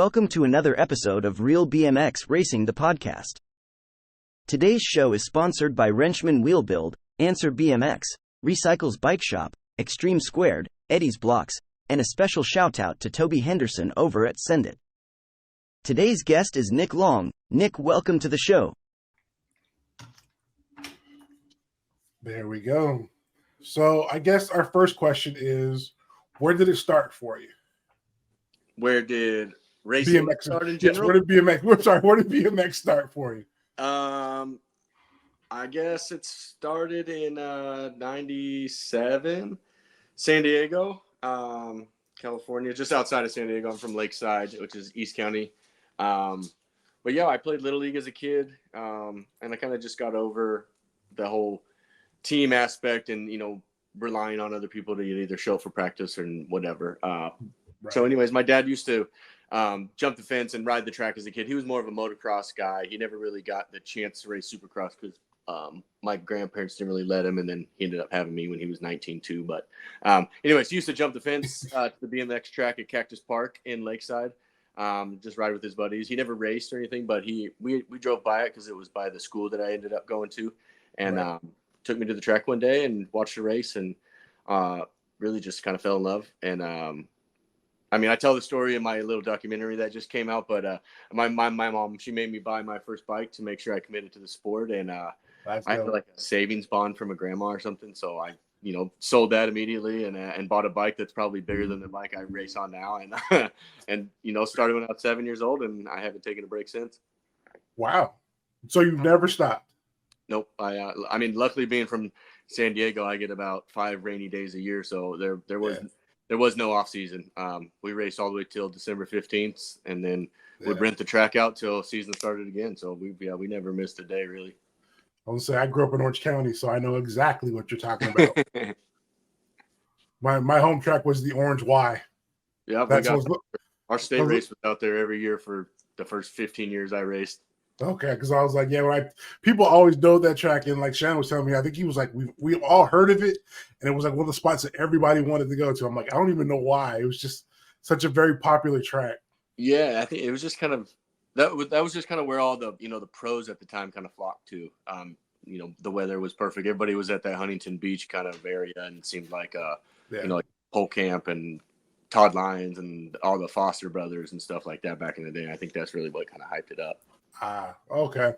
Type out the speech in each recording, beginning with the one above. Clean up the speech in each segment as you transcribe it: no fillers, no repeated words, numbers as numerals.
Welcome to another episode of Real BMX Racing the podcast. Today's show is sponsored by Wrenchman Wheel Build, Answer BMX, Recycles Bike Shop, Extreme Squared, Eddie's Blocks, and a special shout out to Toby Henderson over at Send It. Today's guest is Nic Long. Nic, welcome to the show. There we go. So I guess our first question is, where did it start for you? Where did racing BMX start in yes, general? where did BMX start for you? I guess it started in 97, San Diego, California, just outside of San Diego. I'm from Lakeside, which is East County. But yeah, I played Little League as a kid, and I kind of just got over the whole team aspect and, relying on other people to either show up for practice or whatever. Right. So anyways, my dad used to jump the fence and ride the track as a kid. He was more of a motocross guy. He never really got the chance to race supercross because my grandparents didn't really let him, and then he ended up having me when he was 19 too. But anyways, he used to jump the fence to the BMX track at Cactus Park in Lakeside, just ride with his buddies. He never raced or anything, but we drove by it because it was by the school that I ended up going to, and right. Took me to the track one day and watched the race, and really just kind of fell in love. And I tell the story in my little documentary that just came out, but my mom, she made me buy my first bike to make sure I committed to the sport. And I had like a savings bond from a grandma or something. So I, sold that immediately and bought a bike that's probably bigger than the bike I race on now. And started when I was 7 years old, and I haven't taken a break since. Wow. So you've never stopped? Nope. Luckily being from San Diego, I get about 5 rainy days a year. So there was no off season. We raced all the way till December 15th, and then would rent the track out till season started again. So we never missed a day really. I was gonna say I grew up in Orange County, so I know exactly what you're talking about. My home track was the Orange Y. Yeah, our state race was out there every year for the first 15 years I raced. Okay, because I was like, people always know that track, and like Shannon was telling me, I think he was like, we all heard of it, and it was like one of the spots that everybody wanted to go to. I'm like, I don't even know why. It was just such a very popular track. Yeah, I think it was just kind of that was just kind of where all the the pros at the time kind of flocked to. The weather was perfect. Everybody was at that Huntington Beach kind of area, and it seemed like like Pole Camp and Todd Lyons and all the Foster brothers and stuff like that back in the day. I think that's really what kind of hyped it up. Okay.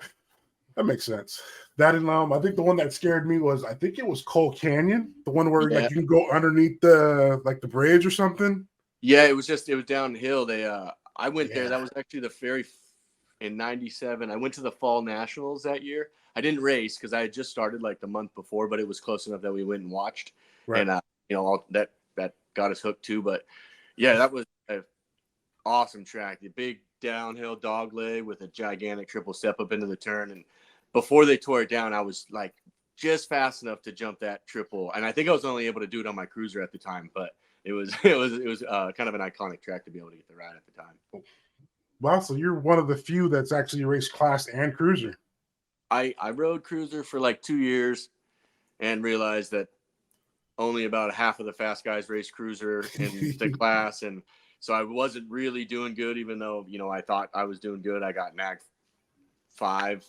That makes sense. That and I think the one that scared me was, I think it was Cole Canyon, the one where like you can go underneath the bridge or something. Yeah, it was downhill. I went there. That was actually in 97. I went to the Fall Nationals that year. I didn't race because I had just started like the month before, but it was close enough that we went and watched. Right. And all that got us hooked too. But yeah, that was an awesome track. The big downhill dog leg with a gigantic triple step up into the turn, and before they tore it down, I was like just fast enough to jump that triple, and I think I was only able to do it on my cruiser at the time, but it was kind of an iconic track to be able to get the ride at the time. Wow, so you're one of the few that's actually raced class and cruiser. I rode cruiser for like 2 years and realized that only about half of the fast guys race cruiser in the class, and so I wasn't really doing good, even though, I thought I was doing good. I got NAG 5,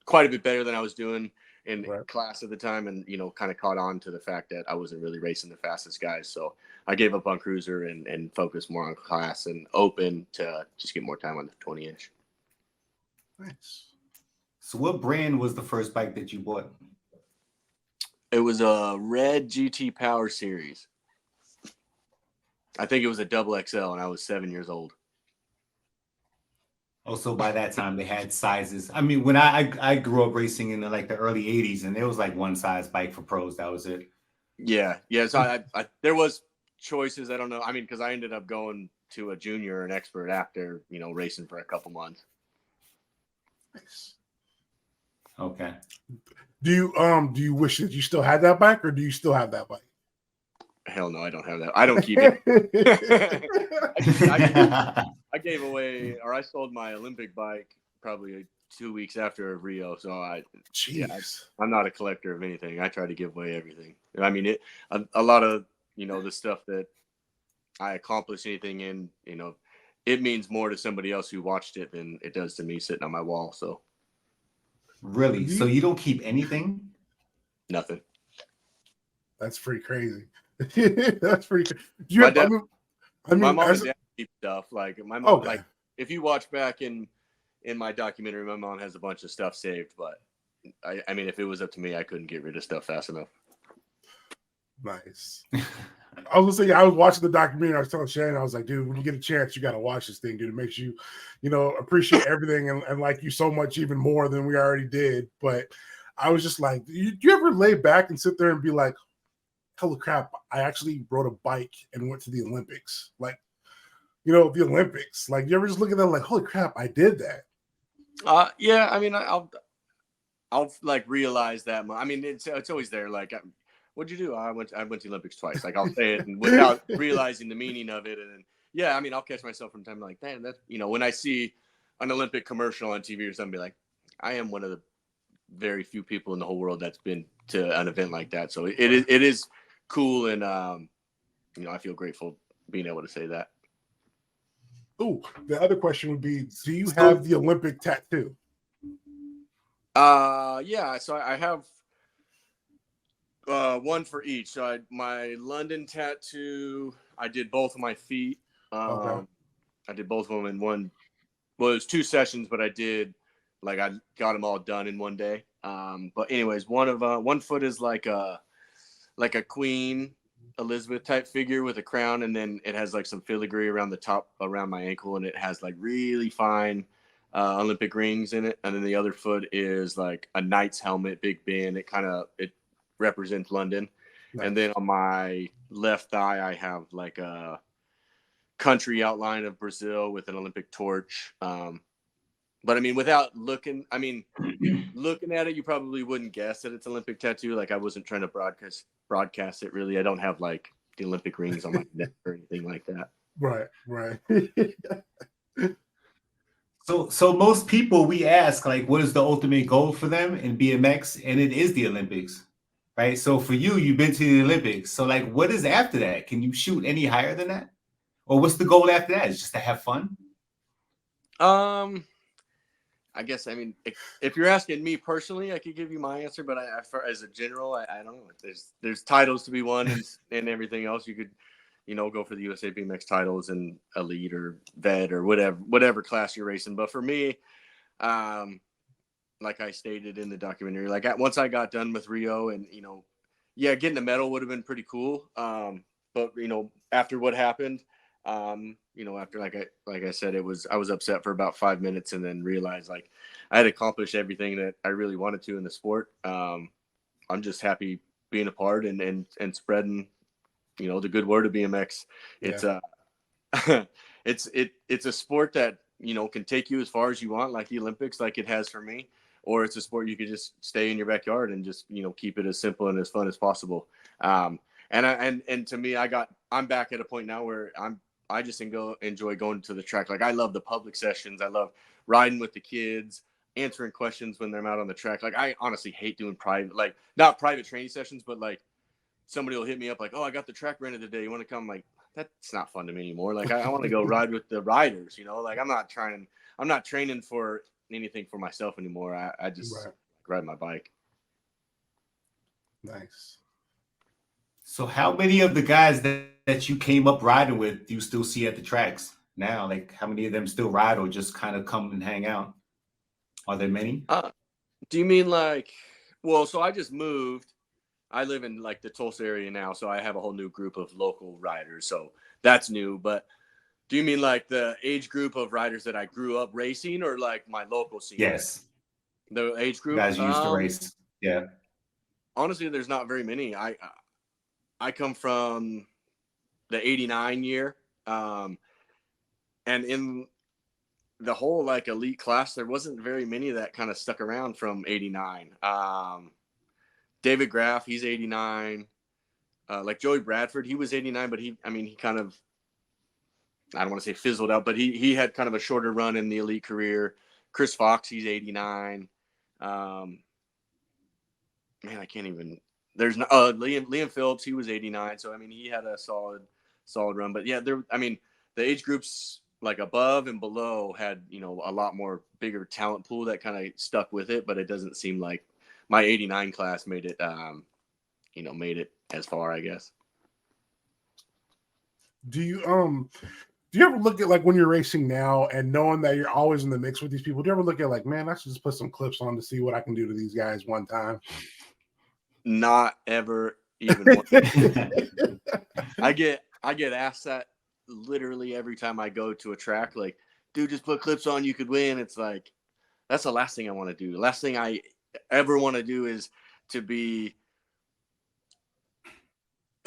quite a bit better than I was doing in class at the time, and, kind of caught on to the fact that I wasn't really racing the fastest guys. So I gave up on cruiser and focused more on class and open to just get more time on the 20-inch. Nice. So what brand was the first bike that you bought? It was a red GT Power Series. I think it was a double XL, and I was 7 years old. Also, by that time, they had sizes. I mean, when I grew up racing in the early 80s, and there was like one size bike for pros. That was it. Yeah. So I there was choices. I don't know. Because I ended up going to a junior or an expert after, racing for a couple months. Nice. Okay. Do you wish that you still had that bike, or do you still have that bike? Hell no, I don't have that. I don't keep it. I gave away, or I sold my Olympic bike probably 2 weeks after Rio. So I'm not a collector of anything. I try to give away everything. A lot of the stuff that I accomplish anything in, it means more to somebody else who watched it than it does to me sitting on my wall. So Really? So you don't keep anything? nothing. That's pretty crazy. That's pretty. Do you My have, dad, my mom as and dad keep stuff. Like my mom, okay. like if you watch back in my documentary, my mom has a bunch of stuff saved. But I mean, if it was up to me, I couldn't get rid of stuff fast enough. Nice. I was gonna say, I was watching the documentary. I was telling Shannon, I was like, dude, when you get a chance, you got to watch this thing, dude. It makes you, appreciate everything and like you so much, even more than we already did. But I was just like, do you ever lay back and sit there and be like, holy crap, I actually rode a bike and went to the Olympics? Like, the Olympics. Like, you ever just look at that like, holy crap, I did that? Yeah. I mean, I'll like realize that. I mean, it's always there. Like, what'd you do? I went to the Olympics twice. Like, I'll say it and without realizing the meaning of it. And then, yeah, I mean, I'll catch myself from time to like, man, that, when I see an Olympic commercial on TV or something, be like, I am one of the very few people in the whole world that's been to an event like that. So it is cool. And, I feel grateful being able to say that. Ooh, the other question would be, do you have the Olympic tattoo? Yeah. So I have, one for each. So my London tattoo, I did both of my feet. Okay. I did both of them in one. Well, it was 2 sessions, but I got them all done in one day. But anyways, one foot is like a Queen Elizabeth type figure with a crown, and then it has like some filigree around the top, around my ankle, and it has like really fine Olympic rings in it. And then the other foot is like a knight's helmet, Big Ben. It represents London. Nice. And then on my left thigh, I have like a country outline of Brazil with an Olympic torch. But I mean, without looking at it, you probably wouldn't guess that it's Olympic tattoo. Like, I wasn't trying to broadcast it really. I don't have like the Olympic rings on my neck or anything like that. Right. So most people, we ask, like, what is the ultimate goal for them in BMX? And it is the Olympics, right? So for you, you've been to the Olympics. So like, what is after that? Can you shoot any higher than that? Or what's the goal after that? Is just to have fun? I guess, I mean, if you're asking me personally, I could give you my answer, but as a general, I don't know. There's titles to be won and everything else. You could, go for the USA BMX titles and elite or vet or whatever class you're racing. But for me, like I stated in the documentary, like once I got done with Rio and, getting a medal would have been pretty cool. But, after what happened, after like I said, I was upset for about 5 minutes and then realized like I had accomplished everything that I really wanted to in the sport. I'm just happy being a part and spreading, the good word of BMX. Yeah. It's a sport that, can take you as far as you want, like the Olympics, like it has for me, or it's a sport you could just stay in your backyard and just, keep it as simple and as fun as possible. And to me, I'm back at a point now where I just enjoy going to the track. Like, I love the public sessions. I love riding with the kids, answering questions when they're out on the track. Like, I honestly hate doing not private training sessions, but like somebody will hit me up like, oh, I got the track rented today. You want to come? Like, that's not fun to me anymore. Like, I want to go ride with the riders, like I'm not training for anything for myself anymore. I just ride my bike. Nice. So how many of the guys that you came up riding with do you still see at the tracks now? Like, how many of them still ride or just kind of come and hang out? Are there many? Do you mean like, well, so I just moved. I live in like the Tulsa area now, so I have a whole new group of local riders. So that's new. But do you mean like the age group of riders that I grew up racing, or like my local scene? Yes. The age group. You guys used to race. Yeah. Honestly, there's not very many. I come from the 89 year. And in the whole like elite class, there wasn't very many that kind of stuck around from 89. David Graff, he's 89. Like Joey Bradford, he was 89, but he kind of, I don't want to say fizzled out, but he had kind of a shorter run in the elite career. Chris Fox, he's 89. Man, I can't even. There's no Liam Phillips, he was 89. So I mean, he had a solid run. But yeah, the age groups like above and below had, you know, a lot more bigger talent pool that kind of stuck with it, but it doesn't seem like my 89 class made it, you know, made it as far, I guess. Do you ever look at, like, when you're racing now and knowing that you're always in the mix with these people, do you ever look at, like, man, I should just put some clips on to see what I can do to these guys one time? Not ever even once. I get asked that literally every time I go to a track, like, dude, just put clips on, you could win. It's like, that's the last thing I want to do. The last thing I ever want to do is to be,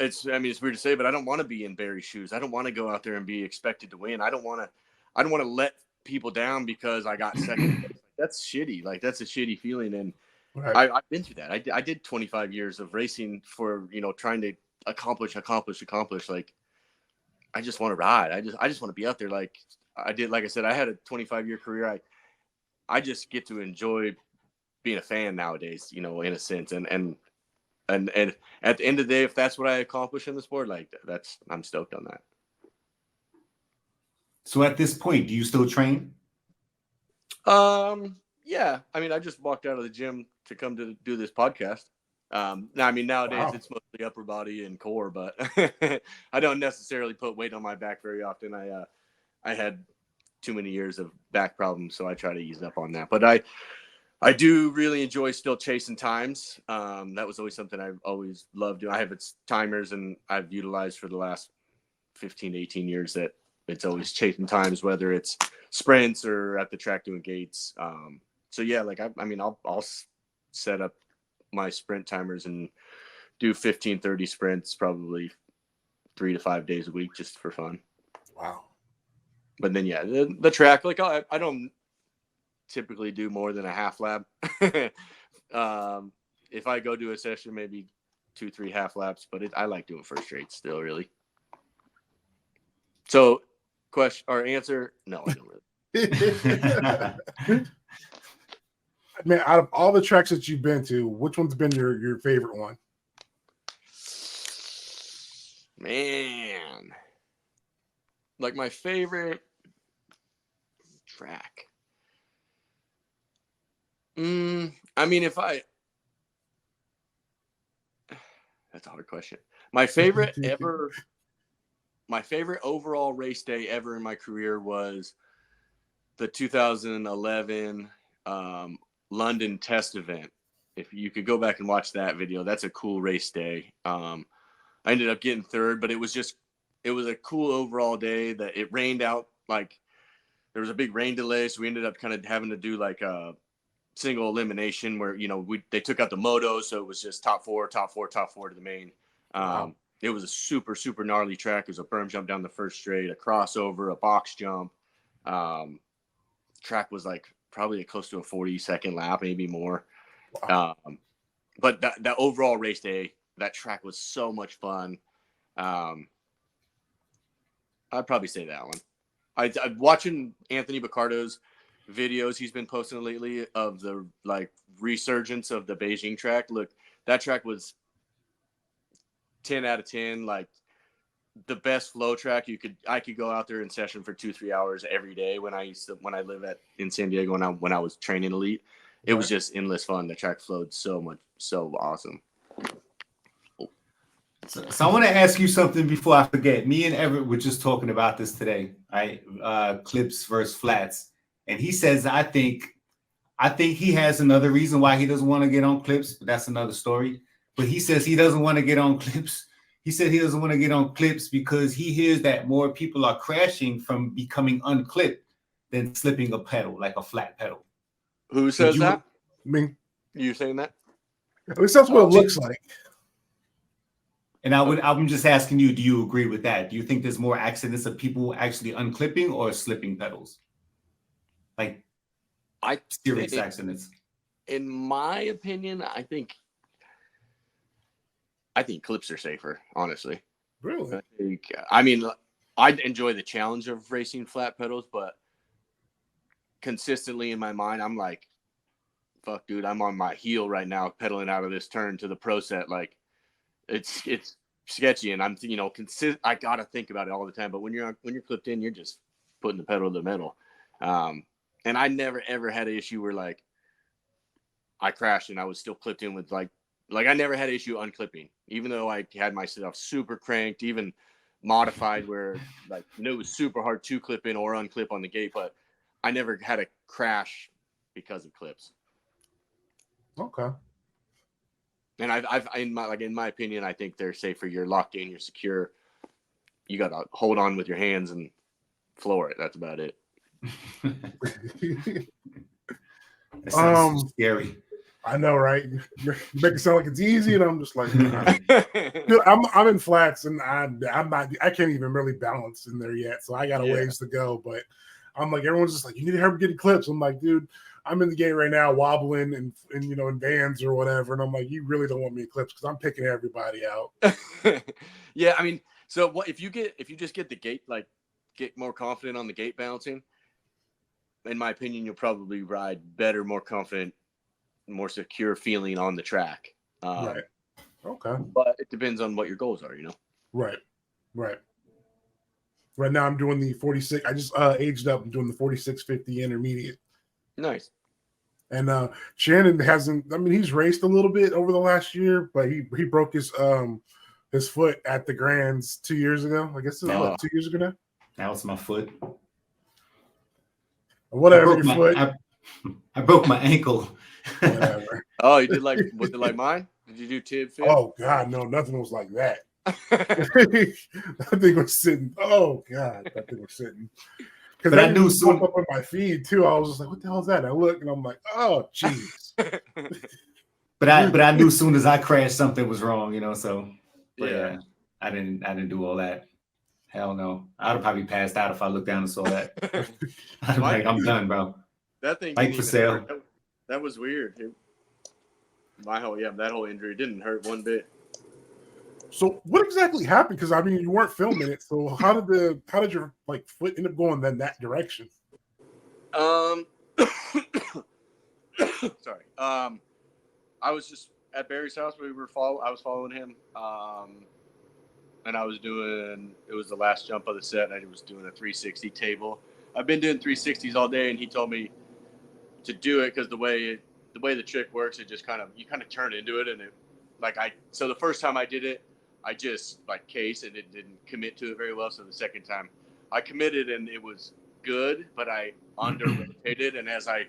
it's weird to say, but I don't want to be in Barry's shoes. I don't want to go out there and be expected to win. I don't want to let people down because I got second. That's shitty. Like, that's a shitty feeling. And Right. I've been through that. I did 25 years of racing for, you know, trying to accomplish. Like, I just want to ride. I just want to be out there. Like I did. Like I said, I had a 25-year career. I just get to enjoy being a fan nowadays, you know, in a sense. And at the end of the day, if that's what I accomplish in the sport, like, I'm stoked on that. So at this point, do you still train? Yeah. I mean, I just walked out of the gym to come to do this podcast. Nowadays Wow. it's mostly upper body and core, but I don't necessarily put weight on my back very often. I had too many years of back problems, so I try to ease up on that. But I do really enjoy still chasing times. That was always something I've always loved doing. I have its timers, and I've utilized for the last 15 to 18 years that it's always chasing times, whether it's sprints or at the track doing gates. So yeah, like I'll set up my sprint timers and do 15, 30 sprints, probably 3 to 5 days a week, just for fun. Wow. But then, yeah, the track, like I don't typically do more than a half lap. If I go do a session, maybe 2-3 half laps, but I like doing first straight still, really. So question or answer, no, I don't really. Man, out of all the tracks that you've been to, which one's been your favorite one? Man, like my favorite track. That's a hard question. My favorite overall race day ever in my career was the 2011 London test event. If you could go back and watch that video, that's a cool race day. I ended up getting third, but it was a cool overall day. That it rained out, like there was a big rain delay, so we ended up kind of having to do like a single elimination where, you know, they took out the moto, so it was just top four to the main. Wow. It was a super, super gnarly track. It was a berm jump down the first straight, a crossover, a box jump. Track was like probably close to a 40-second lap, maybe more. Wow. But that overall race day, that track was so much fun. I'd probably say that one. I'm watching Anthony Baccardo's videos he's been posting lately of the like resurgence of the Beijing track. Look, that track was 10 out of 10, like the best flow track I could go out there in session for 2-3 hours every day when I live in San Diego and when I was training elite. It was just endless fun. The track flowed so much, so awesome. So I want to ask you something before I forget. Me and Everett were just talking about this today, right? Clips versus flats. And he says, I think he has another reason why he doesn't want to get on clips, but that's another story. But he says he doesn't want to get on clips. He said he doesn't want to get on clips because he hears that more people are crashing from becoming unclipped than slipping a pedal, like a flat pedal. Who says that? Me. You saying that? At least that's what it looks like. And I'm just asking you, do you agree with that? Do you think there's more accidents of people actually unclipping or slipping pedals? Like serious accidents. In my opinion, I think clips are safer, honestly. Really? I'd enjoy the challenge of racing flat pedals, but consistently in my mind, I'm like, fuck, dude, I'm on my heel right now, pedaling out of this turn to the pro set. Like, it's sketchy, and I'm, I gotta think about it all the time. But when you're clipped in, you're just putting the pedal to the metal. And I never ever had an issue where like I crashed and I was still clipped in with like I never had an issue unclipping, even though I had my stuff super cranked, even modified where like it was super hard to clip in or unclip on the gate, but I never had a crash because of clips. Okay. And I've in my opinion, I think they're safer. You're locked in, you're secure. You got to hold on with your hands and floor it. That's about it. That sounds so scary. I know, right? You make it sound like it's easy, and I'm just like, dude, I'm in flats, and I'm not. I can't even really balance in there yet, so I got a ways to go. But I'm like, everyone's just like, you need to help getting clips. I'm like, dude, I'm in the gate right now, wobbling and in vans or whatever, and I'm like, you really don't want me in clips because I'm picking everybody out. Yeah, I mean, so what if you just get the gate, like get more confident on the gate balancing? In my opinion, you'll probably ride better, more confident, more secure feeling on the track. Right. Okay. But it depends on what your goals are, Right. Right now I'm doing the 46. I just aged up. I'm doing the 4650 intermediate. Nice. And Shannon hasn't. I mean, he's raced a little bit over the last year, but he broke his foot at the Grands 2 years ago. I guess it was 2 years ago now. That was my foot. Whatever, your foot. I broke my ankle. Whatever. Oh, you did was it like mine? Did you do tib fit? Oh God, no, nothing was like that. That thing was sitting. Oh God, that thing was sitting. Because I knew soon up on my feed too. I was just like, "What the hell is that?" And I look, and I'm like, "Oh, jeez." but I knew soon as I crashed, something was wrong, So, yeah, I didn't do all that. Hell no, I'd have probably passed out if I looked down and saw that. I'd be like, I'm done, bro. That thing, bike for sale. That was weird. That whole injury didn't hurt one bit. So what exactly happened? Because I mean, you weren't filming it. So how did your foot end up going in that direction? Sorry. I was just at Barry's house. I was following him. And I was doing. It was the last jump of the set. And I was doing a 360 table. I've been doing 360s all day, and he told me to do it because the way the trick works, it just you turn into it, and so the first time I did it, I just case and it didn't commit to it very well. So the second time I committed and it was good, but I under rotated, and as I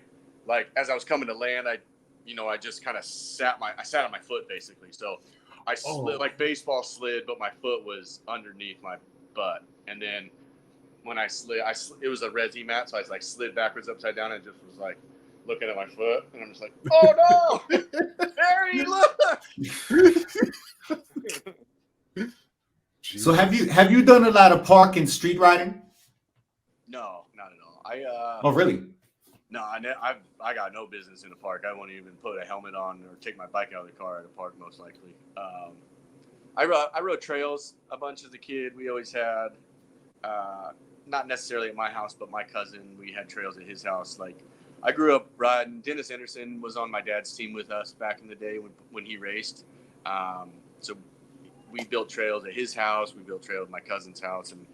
was coming to land, I just kind of sat on my foot basically. So I slid like baseball slid, but my foot was underneath my butt, and then when I slid, it was a resi mat, so I slid backwards upside down and just was looking at my foot, and I'm just like, oh no, Barry, look. So have you done a lot of park and street riding? No, not at all. Oh really? No, I got no business in a park. I won't even put a helmet on or take my bike out of the car at a park, most likely. I rode trails a bunch as a kid. We always had, not necessarily at my house, but my cousin, we had trails at his house. I grew up riding. Dennis Anderson was on my dad's team with us back in the day when he raced. So we built trails at his house. We built trails at my cousin's house. And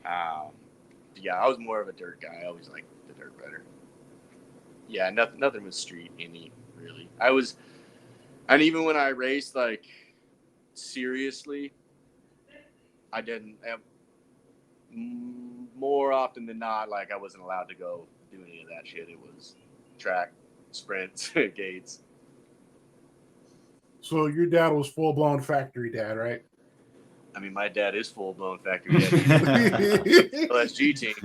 I was more of a dirt guy. I always liked the dirt rider. Yeah, nothing was street any really. And even when I raced, seriously, I didn't have, more often than not, I wasn't allowed to go do any of that shit. It was track, sprints, gates. So your dad was full-blown factory dad, right? I mean, my dad is full-blown factory dad. LSG team.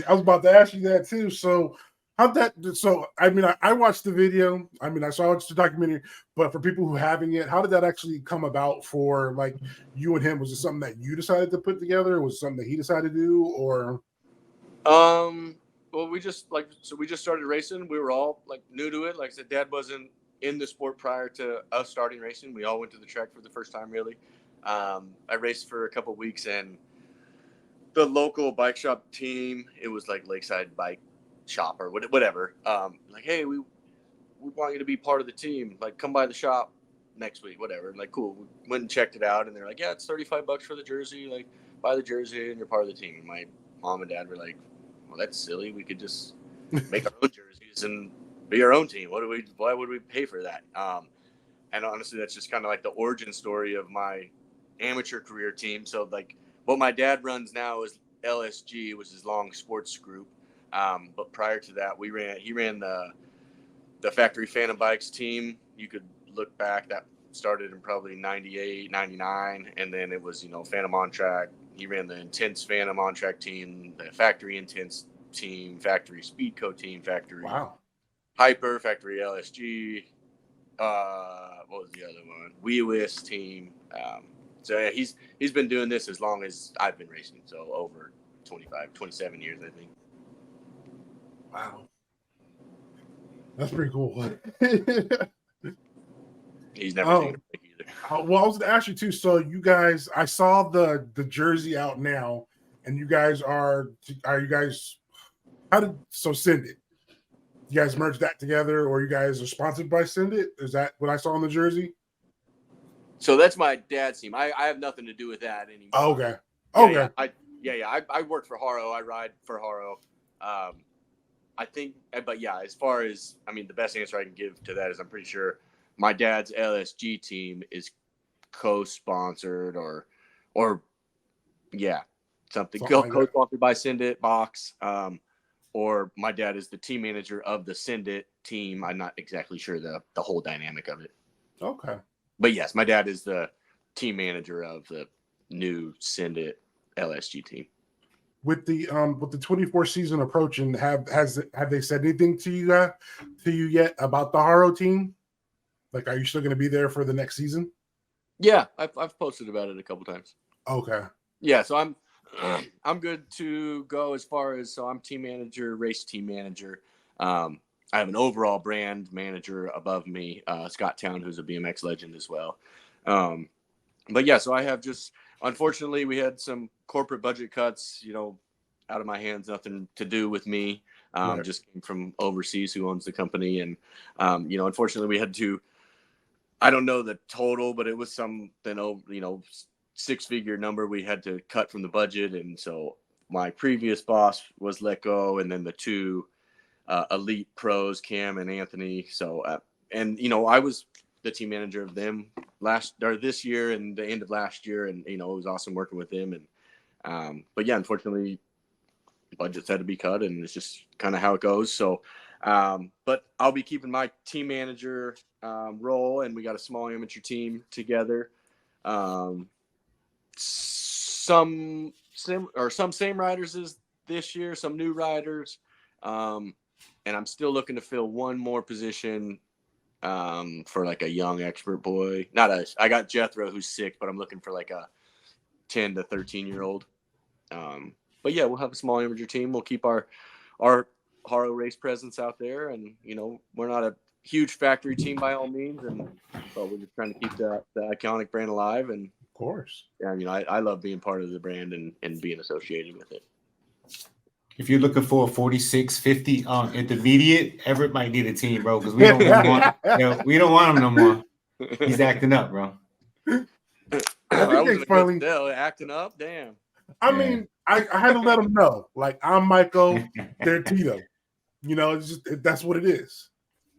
I was about to ask you that too. So I mean, I watched the video. I mean, I saw the documentary, but for people who haven't yet, how did that actually come about for you and him? Was it something that you decided to put together? Was it something that he decided to do, or? Well, we just started racing. We were all new to it. Like I said, Dad wasn't in the sport prior to us starting racing. We all went to the track for the first time, really. I raced for a couple of weeks, and the local bike shop team, it was Lakeside Bike Shop or whatever. Hey, we want you to be part of the team. Come by the shop next week, whatever. Cool. We went and checked it out, and they're yeah, it's $35 for the jersey. Buy the jersey, and you're part of the team. My mom and dad were like, well, that's silly. We could just make our own jerseys and be our own team. Why would we pay for that? And honestly, that's just kind of like the origin story of my amateur career team. So like what my dad runs now is LSG, which is Long Sports Group. But prior to that, he ran the Factory Phantom Bikes team. You could look back, that started in probably 98, 99. And then it was, Phantom on track. He ran the Intense Phantom on track team, the Factory Intense team, Factory Speedco team, Factory Hyper, Factory LSG. What was the other one? WeWis team. So yeah, he's been doing this as long as I've been racing. So over 27 years, I think. Wow. That's pretty cool. He's never taken a break either. Well, I was going to ask you too. So you guys, I saw the jersey out now, and you guys are you guys? Send It? You guys merged that together, or you guys are sponsored by Send It? Is that what I saw on the jersey? So that's my dad's team. I have nothing to do with that anymore. Oh, okay. Okay. I work for Haro. I ride for Haro. I think, but yeah, as far as, the best answer I can give to that is I'm pretty sure my dad's LSG team is co-sponsored or something co-sponsored by Send It Box. Or my dad is the team manager of the Send It team. I'm not exactly sure the whole dynamic of it. Okay. But yes, my dad is the team manager of the new Send It LSG team. With the 24 season approaching, have they said anything to you yet about the Haro team? Like, are you still going to be there for the next season? Yeah, I've posted about it a couple times. Okay. Yeah, so I'm good to go as far as, so I'm team manager, race team manager. I have an overall brand manager above me, Scott Town, who's a BMX legend as well. But yeah, so I have unfortunately, we had some corporate budget cuts, out of my hands, nothing to do with me. Right. Just came from overseas, who owns the company. And, unfortunately we had to, I don't know the total, but it was something, 6-figure number we had to cut from the budget. And so my previous boss was let go, and then the two elite pros, Cam and Anthony. So, I was the team manager of them this year and the end of last year. And, it was awesome working with them. And, but yeah, unfortunately budgets had to be cut, and it's just kind of how it goes. So, but I'll be keeping my team manager role, and we got a small amateur team together. Some same riders as this year, some new riders. And I'm still looking to fill one more position for like a young expert boy. I got Jethro, who's 6, but I'm looking for like a 10 to 13-year-old. But yeah, we'll have a small amateur team. We'll keep our Haro race presence out there, and we're not a huge factory team by all means, but we're just trying to keep the iconic brand alive. And of course, I love being part of the brand and being associated with it. If you're looking for a 4650 intermediate, Everett might need a team, bro, because we don't want him no more. He's acting up, bro. I think they finally acting up. Damn. I mean, I had to let him know. Like, I'm Michael, they're Tito. It's just, that's what it is.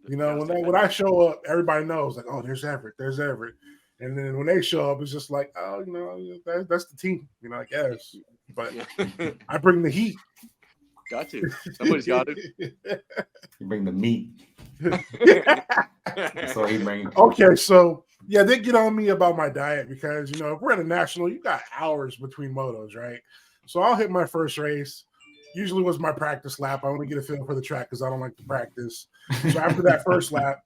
When I show up, everybody knows, like, oh, there's Everett. And then when they show up, it's just like, oh, that's the team. I guess. But I bring the heat. Got to. Somebody's got to. You bring the meat. That's all he brings. Okay, so yeah, they get on me about my diet because if we're at a national, you got hours between motos, right? So I'll hit my first race. Usually was my practice lap. I want to get a feel for the track because I don't like to practice. So after that first lap,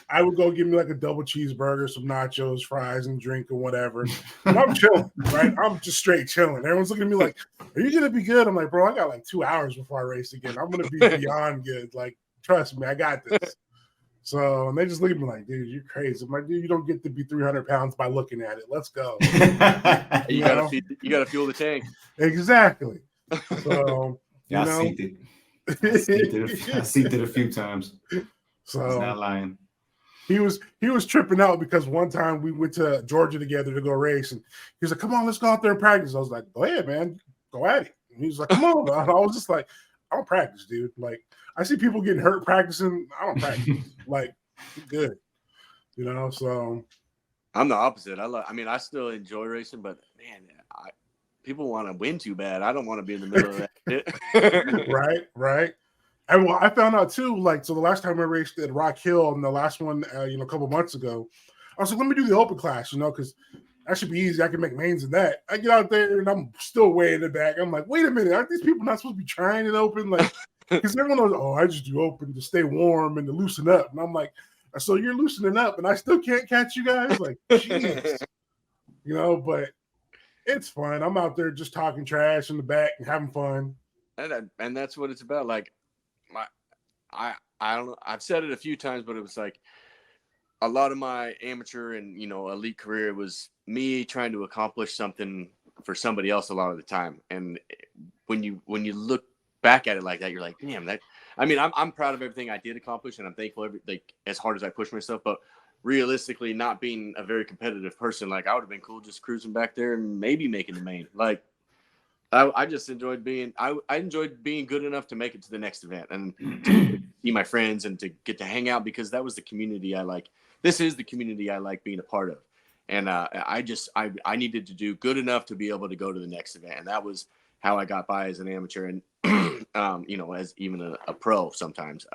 I would go give me like a double cheeseburger, some nachos, fries, and drink or whatever. And I'm chilling, right? I'm just straight chilling. Everyone's looking at me like, are you going to be good? I'm like, bro, I got like 2 hours before I race again. I'm going to be beyond good. Like, trust me, I got this. So, and they just look at me like, dude, you're crazy. I'm like, dude, you don't get to be 300 pounds by looking at it. Let's go. You got to fuel the tank. Exactly. So, I seen it. I seen it a few times. So he's not lying. He was tripping out because one time we went to Georgia together to go race, and he was like, "Come on, let's go out there and practice." I was like, "Go ahead, man, go at it." And he's like, come on. I was just like, I don't practice, dude. Like, I see people getting hurt practicing. I don't practice. Like, good. You know, so. I'm the opposite. I still enjoy racing, but man, people want to win too bad. I don't want to be in the middle of that. Right. And well, I found out too, like, so the last time I raced at Rock Hill and the last one, a couple months ago, I was like, let me do the open class, because that should be easy. I can make mains in that. I get out there and I'm still way in the back. I'm like, wait a minute, aren't these people not supposed to be trying it open? Like, because everyone knows, I just do open to stay warm and to loosen up. And I'm like, so you're loosening up and I still can't catch you guys? Like, jeez. But it's fun. I'm out there just talking trash in the back and having fun. And that's what it's about. Like, I don't know. I've said it a few times, but it was like a lot of my amateur and, elite career was me trying to accomplish something for somebody else a lot of the time. And when you look back at it like that, you're like, damn, I'm proud of everything I did accomplish, and I'm thankful as hard as I pushed myself. But realistically, not being a very competitive person, like, I would have been cool just cruising back there and maybe making the main. Like, I just enjoyed I enjoyed being good enough to make it to the next event and to see my friends and to get to hang out, because that was the community I like. This is the community I like being a part of. And I needed to do good enough to be able to go to the next event. And that was how I got by as an amateur and, as even a pro sometimes.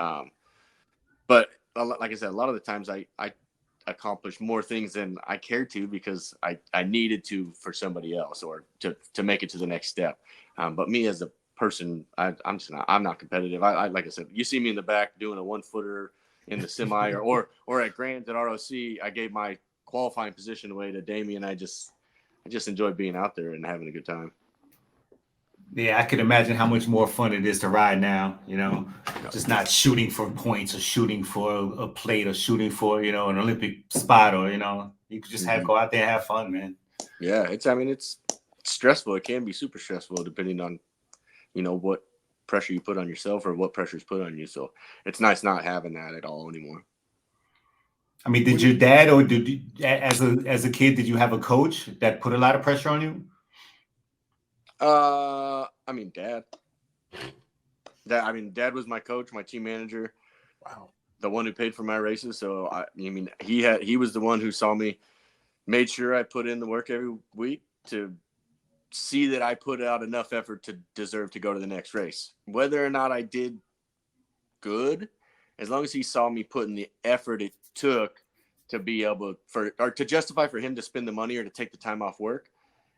But like I said, a lot of the times I accomplished more things than I cared to, because I needed to for somebody else or to make it to the next step. But me as a person, I'm not competitive. I like I said, you see me in the back doing a 1-footer in the semi or at Grants at ROC, I gave my qualifying position away to Damien. I just enjoy being out there and having a good time. Yeah, I can imagine how much more fun it is to ride now, just not shooting for points or shooting for a plate or shooting for, an Olympic spot, or, you could just go out there and have fun, man. Yeah, it's stressful. It can be super stressful depending on, what pressure you put on yourself or what pressure is put on you. So it's nice not having that at all anymore. I mean, did your dad, or did you, as a kid, did you have a coach that put a lot of pressure on you? Dad was my coach, my team manager. Wow. The one who paid for my races. So he was the one who saw me, made sure I put in the work every week to see that I put out enough effort to deserve to go to the next race. Whether or not I did good, as long as he saw me putting the effort it took to be able to justify for him to spend the money or to take the time off work,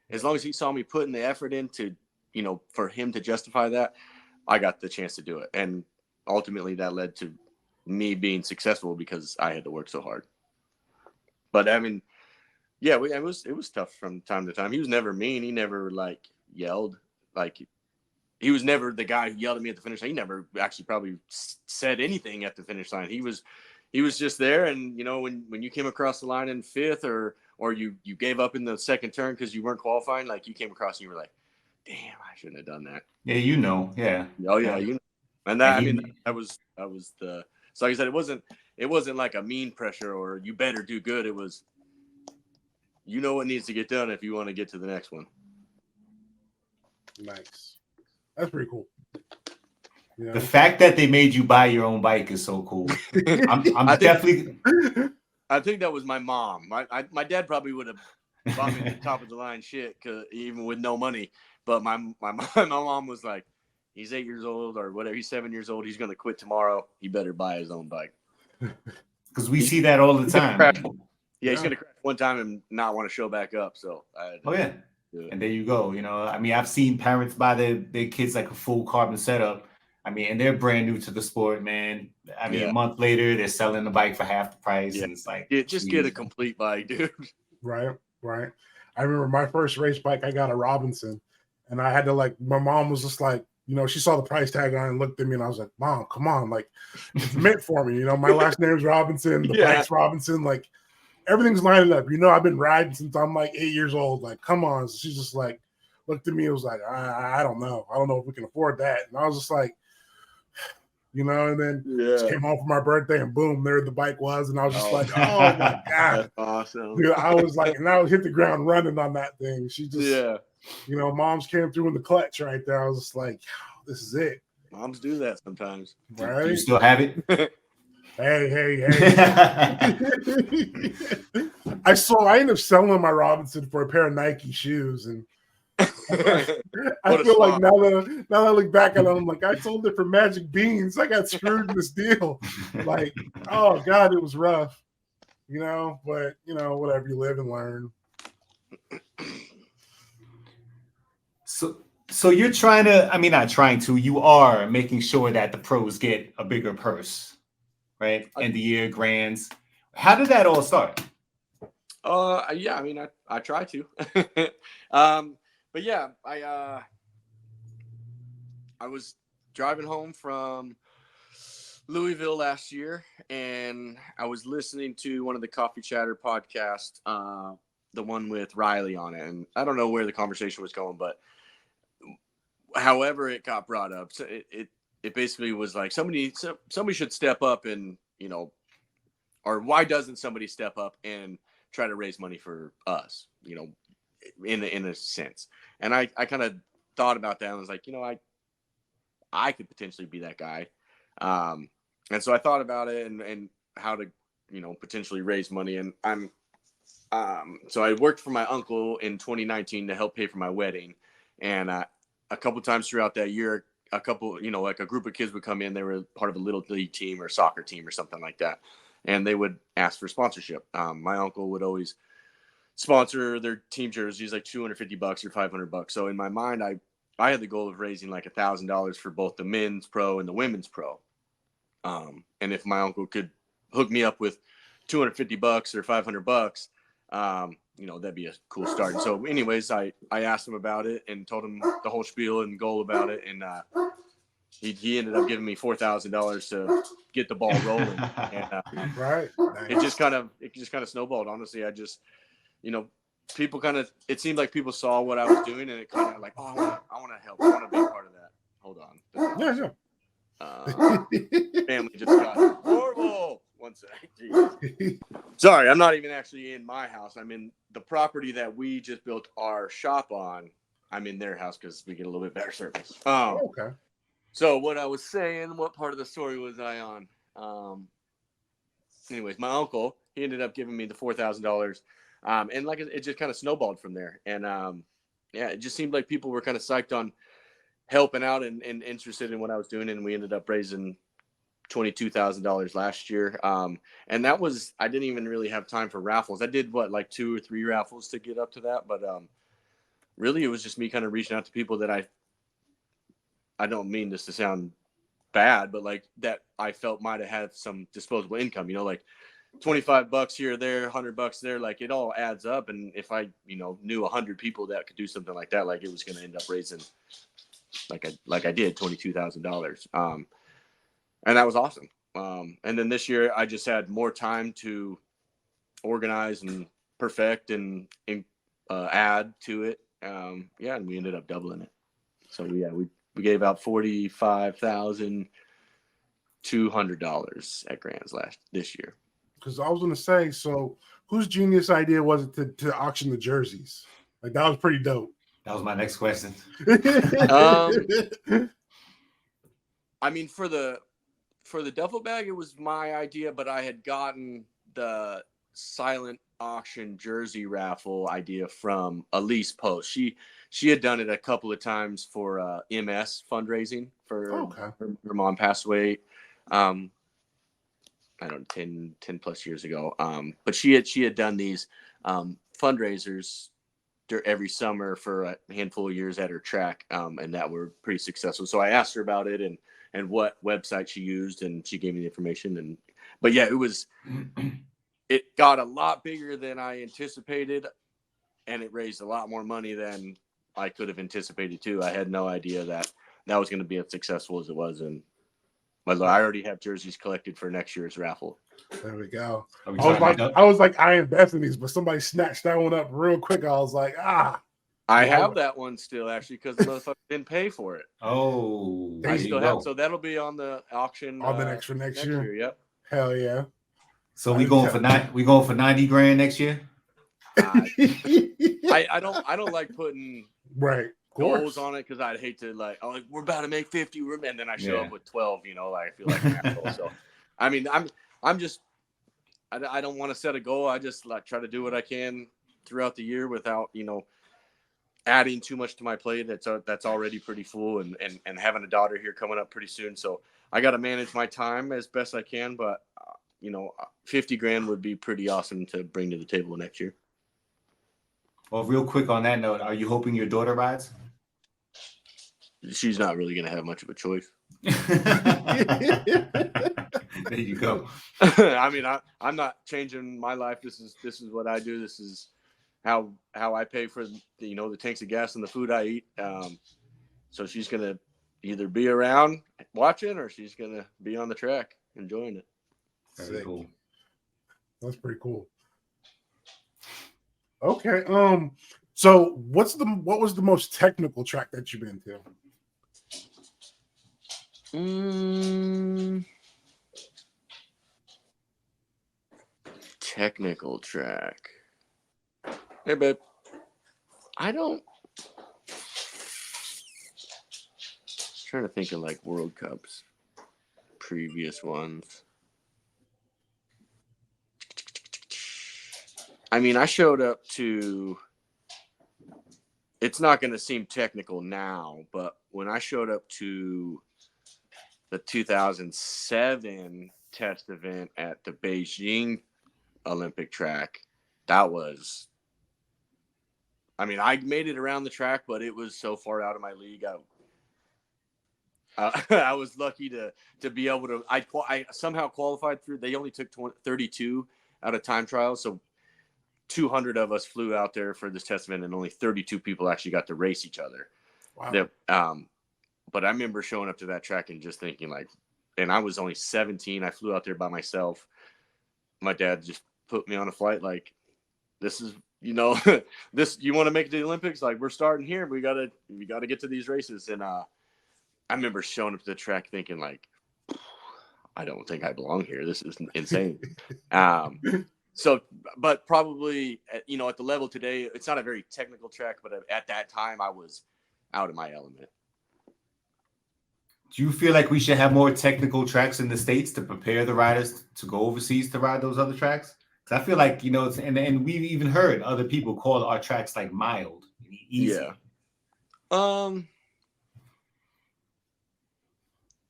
as long as he saw me putting the effort into, for him to justify that, I got the chance to do it. And ultimately that led to me being successful because I had to work so hard. But it was tough from time to time. He was never mean. He never yelled. He was never the guy who yelled at me at the finish line. He never actually probably said anything at the finish line. He was just there. And, when you came across the line in fifth or you gave up in the second turn because you weren't qualifying, you came across and you were like, damn, I shouldn't have done that. Yeah, yeah. Oh yeah, And that that was the. So like I said, it wasn't like a mean pressure or you better do good. It was, what needs to get done if you want to get to the next one. Nice. That's pretty cool. The fact that they made you buy your own bike is so cool. I think that was my mom. My dad probably would have bought me the top of the line shit, even with no money. But my mom was like, he's 8 years old or whatever. He's 7 years old. He's going to quit tomorrow. He better buy his own bike. Because we see that all the time. Yeah, he's going to crash one time and not want to show back up. So, and there you go. I've seen parents buy their kids a full carbon setup. And they're brand new to the sport, man. A month later, they're selling the bike for half the price. Yeah. And it's like, just get a complete bike, dude. Right. I remember my first race bike, I got a Robinson. And I had to my mom was just like, she saw the price tag on it and looked at me and I was like, Mom, come on. It's meant for me. My last name's Robinson, the bike's Robinson. Everything's lining up. I've been riding since I'm 8 years old. Come on. So she's just looked at me and was like, I don't know. I don't know if we can afford that. And I was just like, and then just came home for my birthday and boom, there the bike was. And I was just like, oh my God. That's awesome. Dude, I was and I hit the ground running on that thing. She just, you know, moms came through in the clutch right there. I was just like, this is it. Moms do that sometimes. Do you still have it? Hey. I ended up selling my Robinson for a pair of Nike shoes, and I feel like now that I look back at it, I'm like, I sold it for Magic Beans. I got screwed in this deal. Like, oh God, it was rough. You know, but you know, whatever, you live and learn. So you're trying to, I mean, not trying to, you are making sure that the pros get a bigger purse, right? End of year grands. How did that all start? Yeah, I mean, I try to. But yeah, I was driving home from Louisville last year, and I was listening to one of the Coffee Chatter podcasts, the one with Riley on it. And I don't know where the conversation was going, but however it got brought up, so it basically was like somebody should step up and, you know, or why doesn't somebody step up and try to raise money for us, you know, in a sense. And I kind of thought about that and was like, you know, I could potentially be that guy. And so I thought about it and how to, you know, potentially raise money. And so I worked for my uncle in 2019 to help pay for my wedding. And a couple of times throughout that year, a couple, you know, like a group of kids would come in. They were part of a little league team or soccer team or something like that. And they would ask for sponsorship. My uncle would always sponsor their team jerseys, like $250 or $500. So in my mind, I had the goal of raising like $1,000 for both the men's pro and the women's pro. And if my uncle could hook me up with $250 or $500, you know, that'd be a cool start. And so anyways, I asked him about it and told him the whole spiel and goal about it. And, he ended up giving me $4,000 to get the ball rolling. And, right. Nice. It just kind of snowballed. Honestly, I just, you know, people it seemed like people saw what I was doing and it kind of like, oh, I want to help. I want to be a part of that. Hold on. Yeah, sure. Family just got horrible. One sec. Sorry, I'm not even actually in my house. I'm in the property that we just built our shop on. I'm in their house because we get a little bit better service. Okay. So what I was saying, what part of the story was I on? Anyways, my uncle, he ended up giving me the $4,000. And like it just kind of snowballed from there. And yeah, it just seemed like people were kind of psyched on helping out and interested in what I was doing. And we ended up raising $22,000 last year. And that was, I didn't even really have time for raffles. I did like 2 or 3 raffles to get up to that. But really it was just me kind of reaching out to people that I don't mean this to sound bad, but like that I felt might have had some disposable income, you know, like $25 here or there, $100 there, like it all adds up. And if I, you know, knew 100 people that could do something like that, like it was going to end up raising like I did $22,000. And that was awesome. And then this year I just had more time to organize and perfect and add to it. Yeah. And we ended up doubling it. So yeah, we gave out $45,200 at Grands this year. Because I was going to say, so whose genius idea was it to auction the jerseys? Like that was pretty dope. That was my next question. I mean, for the duffel bag, it was my idea, but I had gotten the silent auction jersey raffle idea from Elise Post. She had done it a couple of times for MS fundraising for her mom passed away. I don't know, 10 plus years ago. But she had done these fundraisers every summer for a handful of years at her track, and that were pretty successful. So I asked her about it and what website she used, and she gave me the information. But yeah, it got a lot bigger than I anticipated, and it raised a lot more money than I could have anticipated too. I had no idea that was going to be as successful as it was, and I already have jerseys collected for next year's raffle. There we go. I was like, I invest in these, but somebody snatched that one up real quick. I was like, I have that one still actually because the motherfucker didn't pay for it. Oh, I still have. So that'll be on the auction on the next year. Yep. Hell yeah. So we going for 90 grand next year? I don't like putting Right. goals on it because I'd hate to like we're about to make 50, and then I show up with 12. Like I feel like an asshole. So, I mean, I'm just I don't want to set a goal. I just like try to do what I can throughout the year without adding too much to my plate. That's already pretty full, and having a daughter here coming up pretty soon. So I got to manage my time as best I can. But 50 grand would be pretty awesome to bring to the table next year. Well, real quick on that note, are you hoping your daughter rides? She's not really going to have much of a choice. There you go. I mean, I'm not changing my life. This is what I do. This is how I pay for the tanks of gas and the food I eat. So she's going to either be around watching or she's going to be on the track enjoying it. Very cool. That's pretty cool. Okay. So what was the most technical track that you've been to? Technical track. Hey, babe. I'm trying to think of like World Cups, previous ones. I mean, I showed up to, it's not going to seem technical now, but when I showed up to the 2007 test event at the Beijing Olympic track, that was, I mean, I made it around the track, but it was so far out of my league. I was lucky to be able to, I somehow qualified through. They only took 32 out of time trials. So 200 of us flew out there for this test event, and only 32 people actually got to race each other. Wow. But I remember showing up to that track and just thinking like, and I was only 17. I flew out there by myself. My dad just put me on a flight. Like, this is, this, you want to make it to the Olympics? Like, we're starting here. We gotta get to these races. And I remember showing up to the track thinking like, I don't think I belong here. This is insane. So, but probably, at the level today, it's not a very technical track, but at that time I was out of my element. Do you feel like we should have more technical tracks in the States to prepare the riders to go overseas to ride those other tracks? Because I feel like, and we've even heard other people call our tracks like mild and easy. Yeah.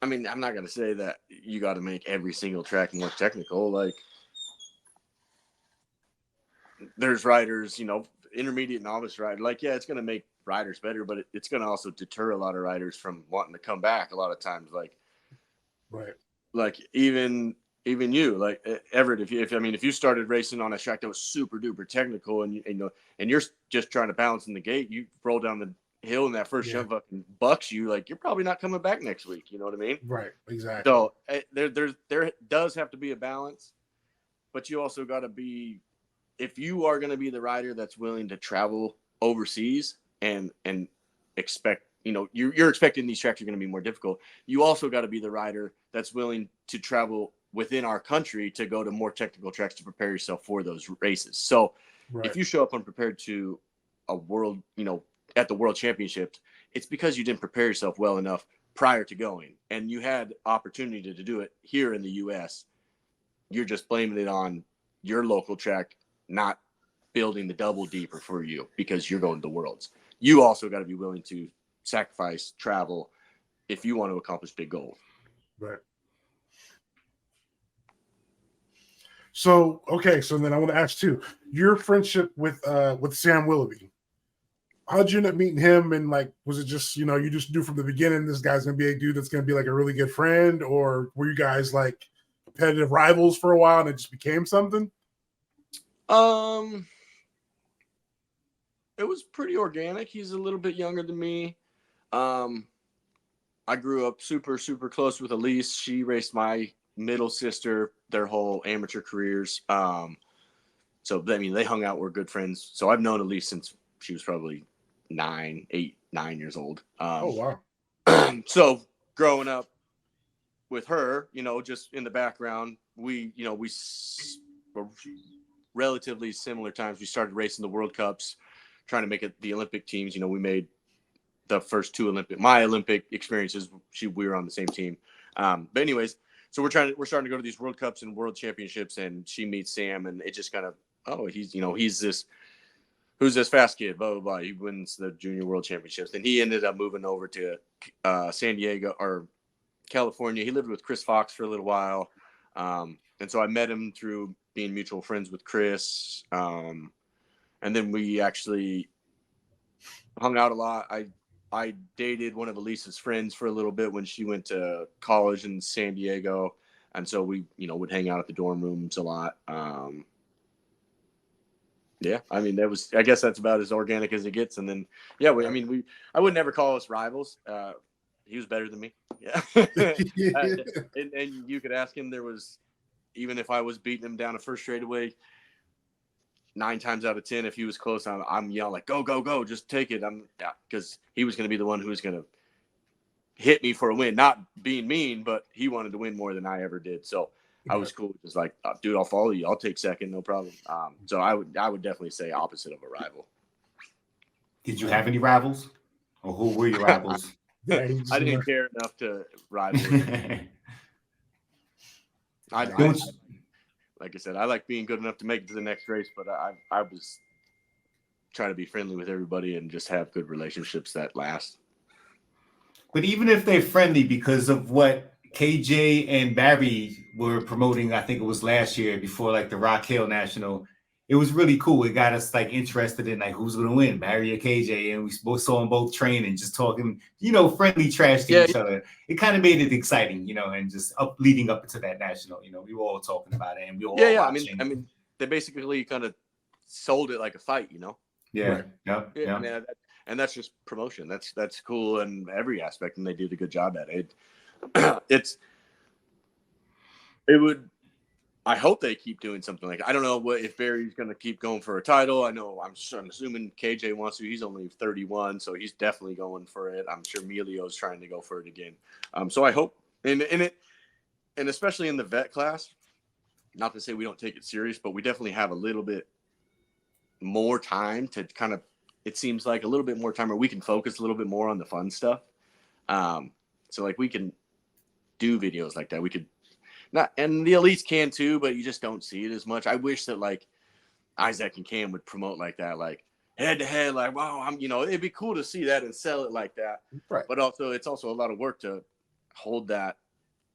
I mean, I'm not going to say that you got to make every single track more technical. Like, there's riders, intermediate novice rider. Like, yeah, it's going to make riders better, but it's going to also deter a lot of riders from wanting to come back a lot of times. Like, right. Like even you, like Everett, if you started racing on a track that was super duper technical and you're just trying to balance in the gate, you roll down the hill and that first jump fucking bucks you, like you're probably not coming back next week. You know what I mean? Right. Exactly. So there does have to be a balance, but you also got to be, if you are going to be the rider that's willing to travel overseas and expect, you're expecting these tracks are going to be more difficult. You also got to be the rider that's willing to travel within our country to go to more technical tracks to prepare yourself for those races. So if you show up unprepared to a world, at the World Championships, it's because you didn't prepare yourself well enough prior to going, and you had opportunity to do it here in the U.S. You're just blaming it on your local track not building the double deeper for you because you're going to the Worlds. You also got to be willing to sacrifice travel if you want to accomplish big goals. Right. So, okay. So then I want to ask too, your friendship with Sam Willoughby, how'd you end up meeting him? And like, was it just, you just knew from the beginning, this guy's going to be a dude that's going to be like a really good friend, or were you guys like competitive rivals for a while and it just became something? It was pretty organic. He's a little bit younger than me. I grew up super, super close with Elise. She raced my middle sister their whole amateur careers. So, they hung out, were good friends. So I've known Elise since she was probably 9 years old. Oh, wow. So growing up with her, just in the background, we relatively similar times. We started racing the World Cups, trying to make it the Olympic teams. We made the first two my Olympic experiences. We were on the same team. But anyways, so we're starting to go to these World Cups and World Championships, and she meets Sam, and it just kind of, he's this, who's this fast kid, blah, blah, blah. He wins the Junior World Championships. And he ended up moving over to San Diego or California. He lived with Chris Fox for a little while. And so I met him through being mutual friends with Chris. And then we actually hung out a lot. I dated one of Elisa's friends for a little bit when she went to college in San Diego. And so we, would hang out at the dorm rooms a lot. Yeah, I mean, I guess that's about as organic as it gets. And then, yeah, I would never call us rivals. He was better than me. Yeah. and you could ask him, even if I was beating him down a first straightaway, 9 times out of 10, if he was close, I'm yelling like, go, just take it. Because he was going to be the one who was going to hit me for a win, not being mean, but he wanted to win more than I ever did. So I was cool. Just like, dude, I'll follow you. I'll take second. No problem. So I would definitely say opposite of a rival. Did you have any rivals, or who were your rivals? I didn't care enough to rival. Like I said, I like being good enough to make it to the next race, but I was trying to be friendly with everybody and just have good relationships that last. But even if they're friendly, because of what KJ and Barry were promoting, I think it was last year before like the Rock Hill National, it was really cool. It got us like interested in like who's going to win, Barry or KJ, and we both saw them both train and just talking, friendly trash to each other. It kind of made it exciting, and just leading up to that national. We were all talking about it, and we were all watching. I mean, they basically kind of sold it like a fight, Yeah, right. Yeah. Man, and that's just promotion. That's cool in every aspect, and they did a good job at it. I hope they keep doing something like that. I don't know if Barry's going to keep going for a title. I'm assuming KJ wants to. He's only 31, so he's definitely going for it. I'm sure Emilio's trying to go for it again. So I hope, and especially in the vet class, not to say we don't take it serious, but we definitely have a little bit more time to kind of, it seems like a little bit more time where we can focus a little bit more on the fun stuff. So like we can do videos like that. We could, and the elites can too, but you just don't see it as much. I wish that like Isaac and Cam would promote like that, like head to head, like, wow, it'd be cool to see that and sell it like that. Right. But also it's also a lot of work to hold that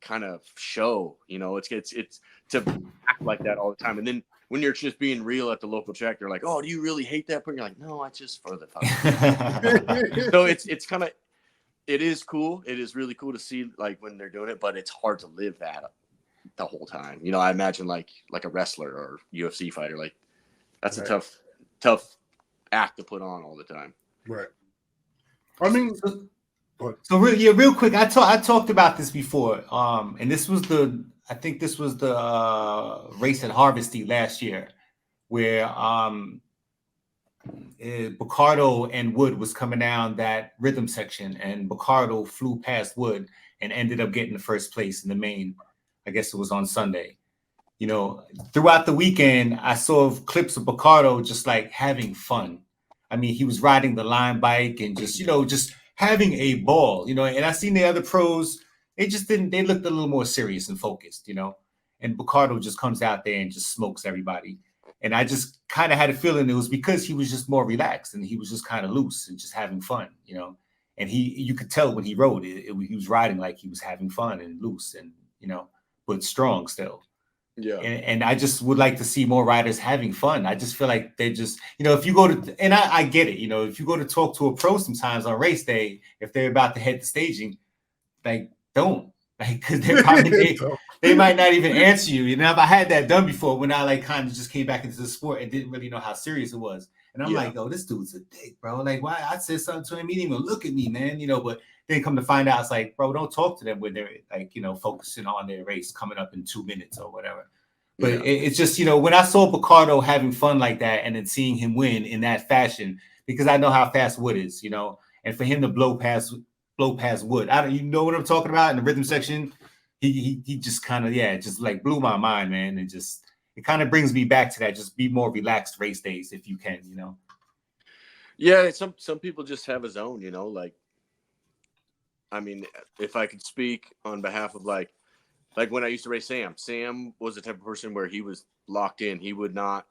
kind of show, it's to act like that all the time. And then when you're just being real at the local track, they're like, oh, do you really hate that? But you're like, no, it's just for the fun. So it's kind of, it is cool. It is really cool to see like when they're doing it, but it's hard to live that the whole time. I imagine like a wrestler or UFC fighter, like that's a tough act to put on all the time. Right. I mean, so real quick, I talked about this before. And this was the race at Harvesty last year where Picardo and Wood was coming down that rhythm section, and Picardo flew past Wood and ended up getting the first place in the main. I guess it was on Sunday. Throughout the weekend, I saw clips of Picardo just like having fun. I mean, he was riding the line bike and just having a ball, and I seen the other pros, they looked a little more serious and focused, and Picardo just comes out there and just smokes everybody. And I just kind of had a feeling it was because he was just more relaxed and he was just kind of loose and just having fun, and you could tell when he rode he was riding like he was having fun and loose and, but strong still. Yeah. And I just would like to see more riders having fun. I just feel like they just, if you go to, and I get it, if you go to talk to a pro sometimes on race day, if they're about to head to staging, like, don't. Like, because they're probably, they might not even answer you. I had that done before when I like kind of just came back into the sport and didn't really know how serious it was. And I'm like, oh, this dude's a dick, bro. Like, why? I said something to him, he didn't even look at me, man. But then come to find out, it's like, bro, don't talk to them when they're like, focusing on their race coming up in 2 minutes or whatever. But it's just, when I saw Picardo having fun like that and then seeing him win in that fashion, because I know how fast Wood is, and for him to blow past Wood, you know what I'm talking about in the rhythm section. He just kind of, just like blew my mind, man. And just, it kind of brings me back to that. Just be more relaxed race days if you can, you know. Yeah, some people just have a zone, you know, like, I mean, if I could speak on behalf of like when I used to race Sam was the type of person where he was locked in. He would not,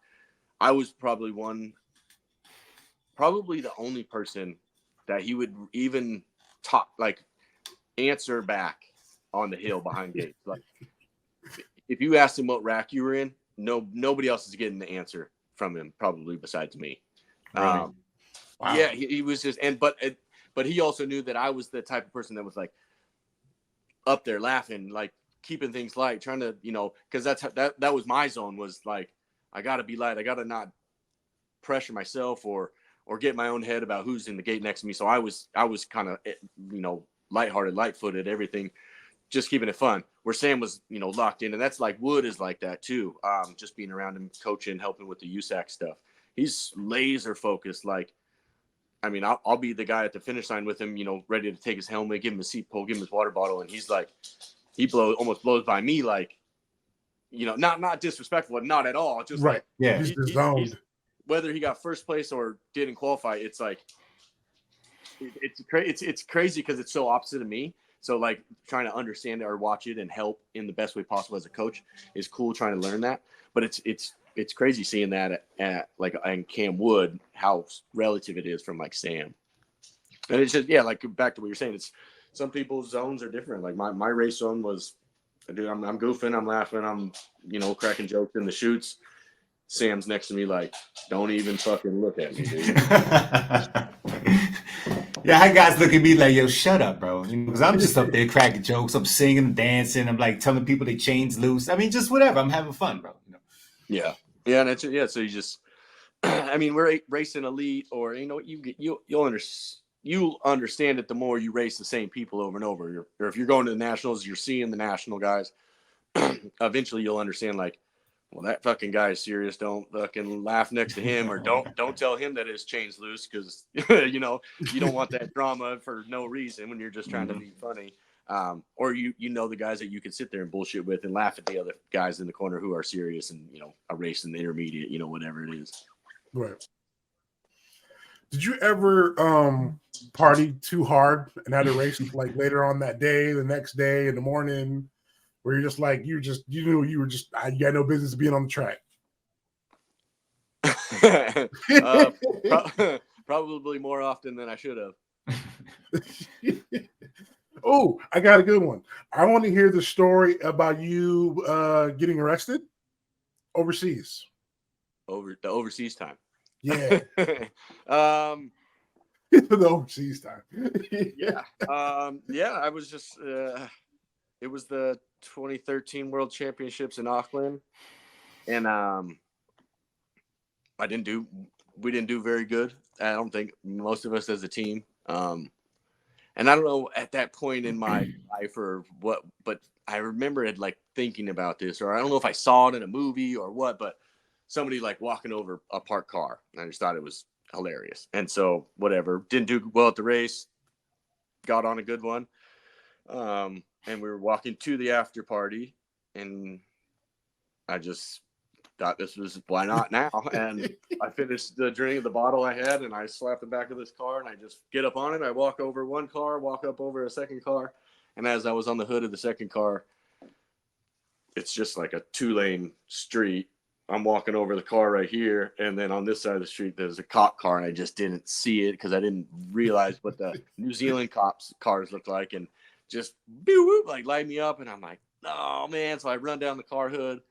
I was probably the only person that he would even talk, like answer back on the hill behind gates. Like if you asked him what rack you were in, nobody else is getting the answer from him, probably besides me. Really? Wow. Yeah, he was just, but he also knew that I was the type of person that was like up there laughing, like keeping things light, trying to, you know, because that was my zone, was like, I got to be light. I got to not pressure myself or get my own head about who's in the gate next to me. So I was kind of, you know, lighthearted, light-footed, everything, just keeping it fun. Where Sam was, you know, locked in, and that's like Wood is like that too. Just being around him, coaching, helping with the USAC stuff. He's laser focused. Like, I mean, I'll be the guy at the finish line with him, you know, ready to take his helmet, give him a seat pole, give him his water bottle, and he's like, almost blows by me, like, you know, not disrespectful, not at all, just right. Like, yeah, he's zoned. Whether he got first place or didn't qualify, it's like it's crazy because it's so opposite of me. So like trying to understand it or watch it and help in the best way possible as a coach is cool. Trying to learn that, but it's crazy seeing that at like in Cam Wood, how relative it is from like Sam. And it's just, yeah, like back to what you're saying, it's some people's zones are different. Like my race zone was, dude, I'm goofing, I'm laughing, I'm, you know, cracking jokes in the chutes. Sam's next to me like, don't even fucking look at me, dude. Yeah, I guys look at me like, yo, shut up, bro. Because I'm just up there cracking jokes, I'm singing and dancing, I'm like telling people they chains loose. I mean, just whatever. I'm having fun, bro. You know? Yeah. Yeah, and so you just, I mean, we're racing elite, or you know, you'll understand it the more you race the same people over and over. Or if you're going to the nationals, you're seeing the national guys. Eventually, you'll understand, like, well, that fucking guy is serious. Don't fucking laugh next to him, or don't tell him that his chain's loose, because you know you don't want that drama for no reason when you're just trying to be funny. Or you know the guys that you can sit there and bullshit with and laugh at the other guys in the corner who are serious and, you know, a race in the intermediate, you know, whatever it is. Right. Did you ever party too hard and had a race like later on that day, the next day in the morning, where you're just like, you knew you had no business being on the track? Probably more often than I should have. Oh, I got a good one. I want to hear the story about you getting arrested overseas. The overseas time. Yeah. The overseas time. Yeah. I was just it was the 2013 World Championships in Auckland, and we didn't do very good. I don't think most of us as a team. And I don't know at that point in my life or what, but I remember it like thinking about this, or I don't know if I saw it in a movie or what, but somebody like walking over a parked car. And I just thought it was hilarious. And so whatever, didn't do well at the race, got on a good one. And we were walking to the after party, and I just thought this was, why not now? And I finished the drink of the bottle I had, and I slapped the back of this car, and I just get up on it. I walk over one car, walk up over a second car. And as I was on the hood of the second car, it's just like a 2-lane street. I'm walking over the car right here. And then on this side of the street, there's a cop car, and I just didn't see it because I didn't realize what the New Zealand cops cars look like, and just like light me up. And I'm like, oh man. So I run down the car hood,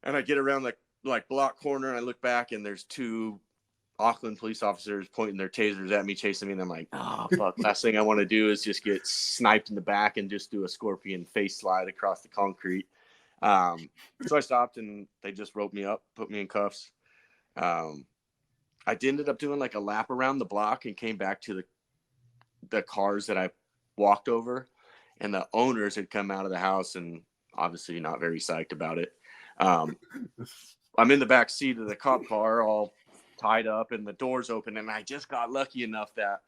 and I get around the like block corner, and I look back, and there's 2 Auckland police officers pointing their tasers at me, chasing me. And I'm like, oh, fuck. Last thing I want to do is just get sniped in the back and just do a scorpion face slide across the concrete. So I stopped, and they just roped me up, put me in cuffs. I ended up doing like a lap around the block and came back to the cars that I walked over, and the owners had come out of the house and obviously not very psyched about it. I'm in the back seat of the cop car, all tied up, and the doors open, and I just got lucky enough that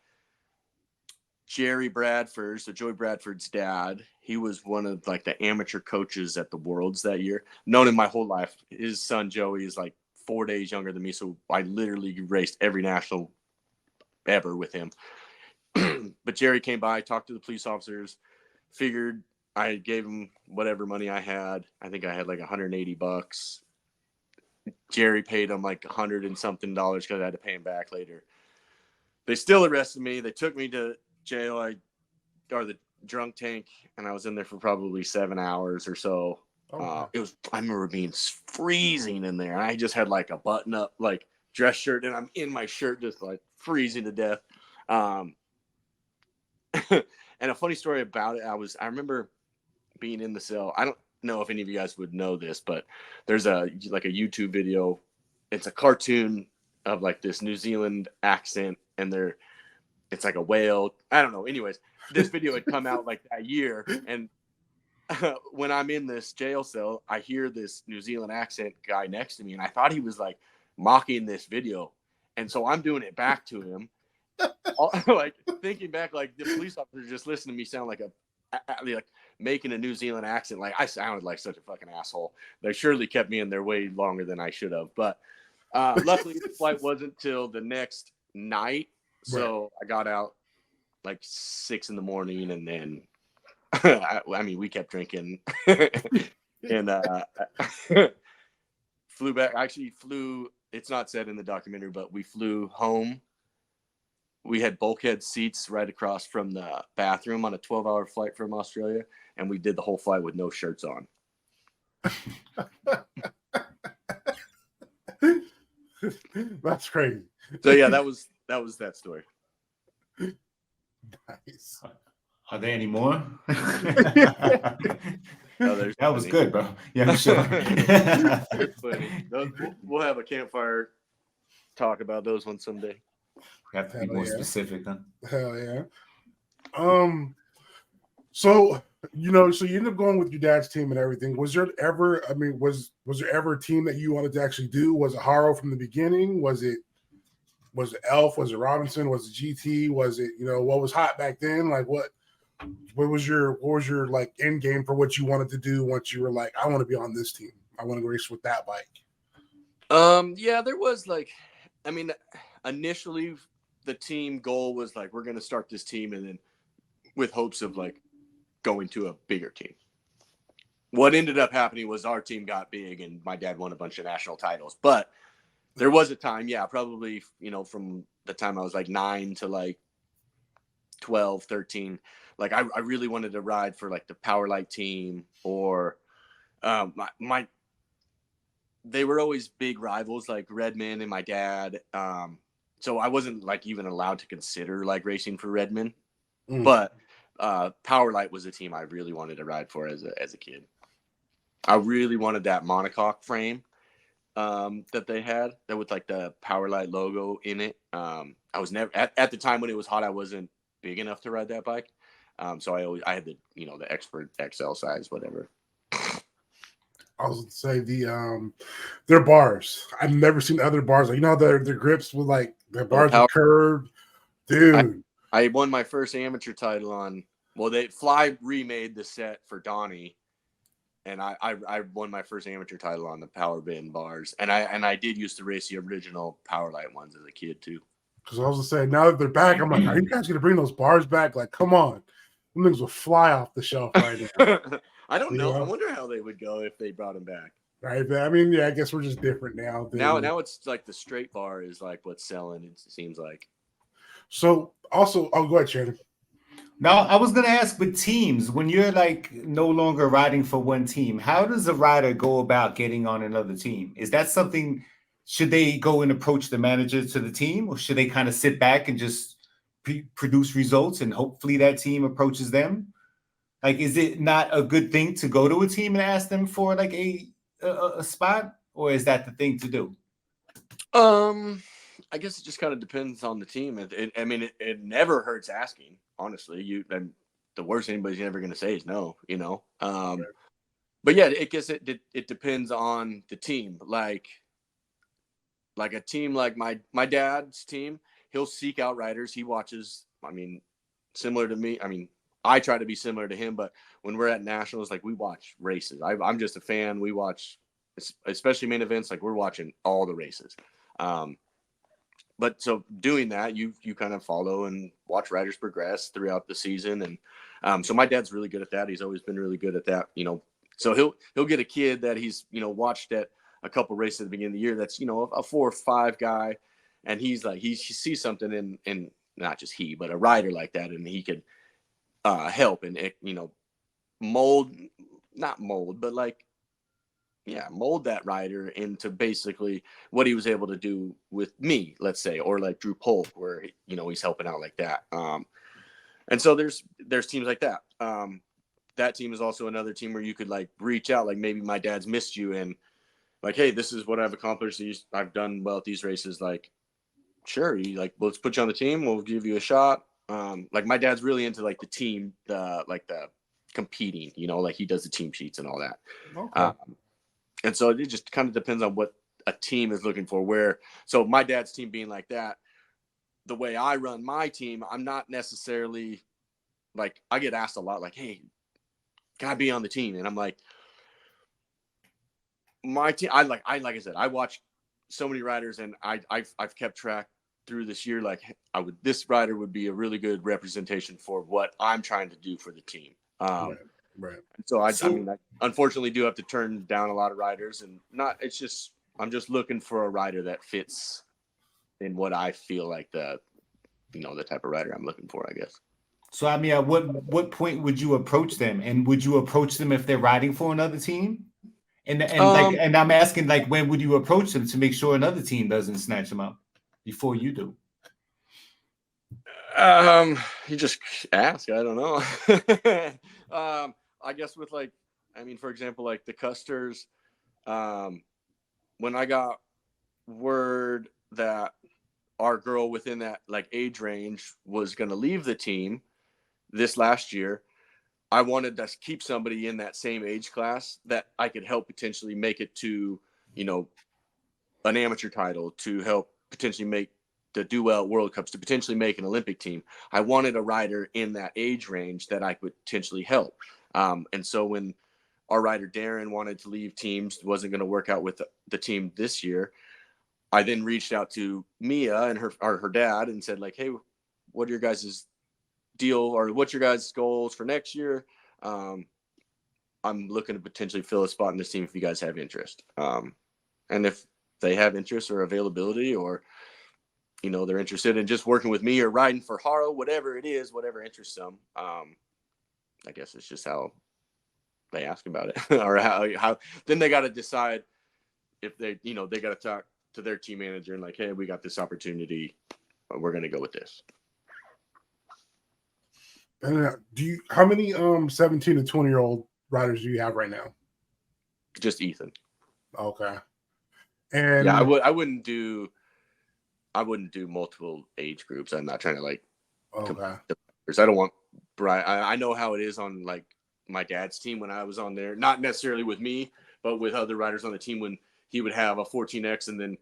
Jerry Bradford, so Joey Bradford's dad, he was one of like the amateur coaches at the Worlds that year. Known him my whole life. His son Joey is like 4 days younger than me, so I literally raced every national ever with him. But Jerry came by, talked to the police officers, figured I gave him whatever money I had. I think I had like $180. Jerry paid him like $100 and something because I had to pay him back later. They still arrested me. They took me to jail, or the drunk tank, and I was in there for probably 7 hours or so. It was, I remember being freezing in there. I just had like a button up, like dress shirt, and I'm in my shirt, just like freezing to death. And a funny story about it, I remember being in the cell. I don't know if any of you guys would know this, but there's a YouTube video. It's a cartoon of like this New Zealand accent, and it's like a whale. I don't know. Anyways, this video had come out like that year, and when I'm in this jail cell, I hear this New Zealand accent guy next to me, and I thought he was like mocking this video, and so I'm doing it back to him. Like thinking back, like the police officer just listened to me sound like like making a New Zealand accent. Like I sounded like such a fucking asshole. They surely kept me in there way longer than I should have. But luckily the flight wasn't till the next night. So I got out like 6 a.m, and then I mean we kept drinking and flew back. I actually flew, it's not said in the documentary, but we flew home. We had bulkhead seats right across from the bathroom on a 12-hour flight from Australia, and we did the whole flight with no shirts on. That's crazy. So yeah, that was that story. Nice. Are there any more? No, that was good, bro. Yeah, I'm sure. It's funny. We'll have a campfire talk about those ones someday. You have to be more specific, huh? Hell yeah. So you end up going with your dad's team and everything. Was there ever, was there ever a team that you wanted to actually do? Was it Haro from the beginning? Was it Elf? Was it Robinson? Was it GT? Was it, what was hot back then? Like what was your like end game for what you wanted to do once you were like, I want to be on this team. I want to race with that bike. Yeah, there was like, initially the team goal was like, we're going to start this team and then with hopes of like going to a bigger team. What ended up happening was our team got big and my dad won a bunch of national titles. But there was a time, probably, from the time I was like 9 to like 12, 13, like I really wanted to ride for like the Powerlight team or they were always big rivals like Redmond and my dad. So I wasn't like even allowed to consider like racing for Redmond, but Powerlight was a team I really wanted to ride for as a kid. I really wanted that monocoque frame that they had that with like the Powerlight logo in it. I was never at the time when it was hot, I wasn't big enough to ride that bike. So I had the Expert XL size, whatever. I was going to say their bars. I've never seen other bars. Like, their grips with like the bars are curved. Dude. I won my first amateur title on, Fly remade the set for Donnie. And I won my first amateur title on the Power Bin bars. And I did used to race the original Powerlight ones as a kid too. Because I was going to say, now that they're back, I'm like, are you guys going to bring those bars back? Like, come on. Them things will fly off the shelf right now. I don't know. I wonder how they would go if they brought them back. Right. I guess we're just different now. Now it's like the straight bar is like what's selling, it seems like. So also, go ahead, Shannon. Now, I was going to ask with teams, when you're like no longer riding for one team, how does a rider go about getting on another team? Is that something, should they go and approach the manager to the team, or should they kind of sit back and just produce results and hopefully that team approaches them? Like, is it not a good thing to go to a team and ask them for like a spot, or is that the thing to do? I guess it just kind of depends on the team. It never hurts asking, honestly. The worst anybody's ever going to say is no, But yeah, I guess it depends on the team. Like a team like my dad's team, he'll seek out riders. He watches, similar to me. I mean, I try to be similar to him, but when we're at nationals, like we watch races. I'm just a fan. We watch, especially main events, like we're watching all the races. But so doing that, you kind of follow and watch riders progress throughout the season. And so my dad's really good at that. He's always been really good at that, so he'll get a kid that he's, watched at a couple races at the beginning of the year. That's, a 4 or 5 guy. And he's like, he sees something in not just he, but a rider like that. And he could help and, mold that rider into basically what he was able to do with me, let's say, or like Drew Polk, where, he's helping out like that. And so there's teams like that. That team is also another team where you could like reach out, like maybe my dad's missed you and like, hey, this is what I've accomplished. I've done well at these races. Like, sure. Let's put you on the team. We'll give you a shot. Like my dad's really into like the team, the competing, like he does the team sheets and all that. Okay. And so it just kind of depends on what a team is looking for. So my dad's team being like that, the way I run my team, I'm not necessarily like, I get asked a lot like, hey, can I be on the team? And I'm like, my team, like I said, I watch so many riders and I've kept track through this year. Like this rider would be a really good representation for what I'm trying to do for the team. Right. So I mean, I unfortunately do have to turn down a lot of riders and I'm just looking for a rider that fits in what I feel like the type of rider I'm looking for, I guess. So, I mean, at what point would you approach them? And would you approach them if they're riding for another team? And I'm asking, like, when would you approach them to make sure another team doesn't snatch them up before you do? You just ask. I don't know. I guess with for example, like the Custers, when I got word that our girl within that like age range was going to leave the team this last year, I wanted to keep somebody in that same age class that I could help potentially make it to, an amateur title, to help potentially do well at World Cups, to potentially make an Olympic team. I wanted a rider in that age range that I could potentially help. And so when our rider Darren wanted to leave teams, wasn't going to work out with the team this year, I then reached out to Mia and her dad and said like, hey, what are your guys' deal, or what's your guys' goals for next year? I'm looking to potentially fill a spot in this team if you guys have interest. And if they have interest or availability, or they're interested in just working with me or riding for Haro, whatever it is, whatever interests them. I guess it's just how they ask about it, or how then they got to decide if they got to talk to their team manager and like, hey, we got this opportunity, we're going to go with this. And how many 17 to 20-year-old riders do you have right now? Just Ethan. Okay. And yeah, I wouldn't do multiple age groups. I'm not trying to like, okay. I don't want Brian. I know how it is on like my dad's team when I was on there, not necessarily with me, but with other riders on the team, when he would have a 14X and then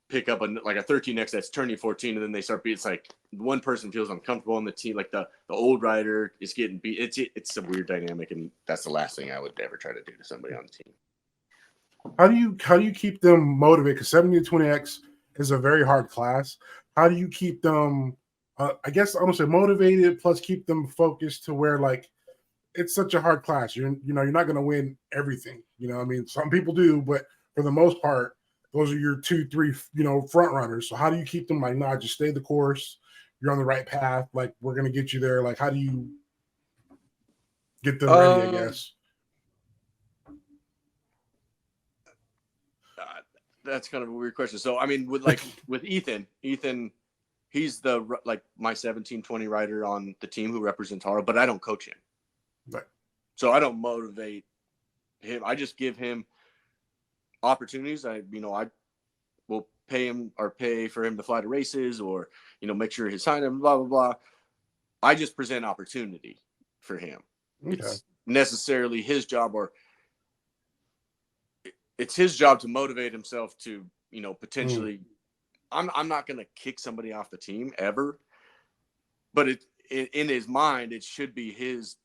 pick up a 13X that's turning 14, and then they start being, it's like one person feels uncomfortable on the team, like the old rider is getting beat. It's a weird dynamic, and that's the last thing I would ever try to do to somebody on the team. How do you keep them motivated? Because 70 to 20X is a very hard class. How do you keep them, I guess I'm gonna say motivated, plus keep them focused to where like it's such a hard class. You're not gonna win everything. I mean, some people do, but for the most part, those are your 2-3 front runners. So how do you keep them like, nah, just stay the course, you're on the right path, like we're gonna get you there? Like, how do you get them ready, I guess? That's kind of a weird question. So, I mean, with Ethan, he's my 17-20 rider on the team who represents Haro, but I don't coach him. Right. So I don't motivate him. I just give him opportunities. I will pay him or pay for him to fly to races, or, make sure his sign him, blah, blah, blah. I just present opportunity for him. Okay. It's necessarily his job, or it's his job to motivate himself to, potentially, I'm not going to kick somebody off the team ever, but in his mind, it should be his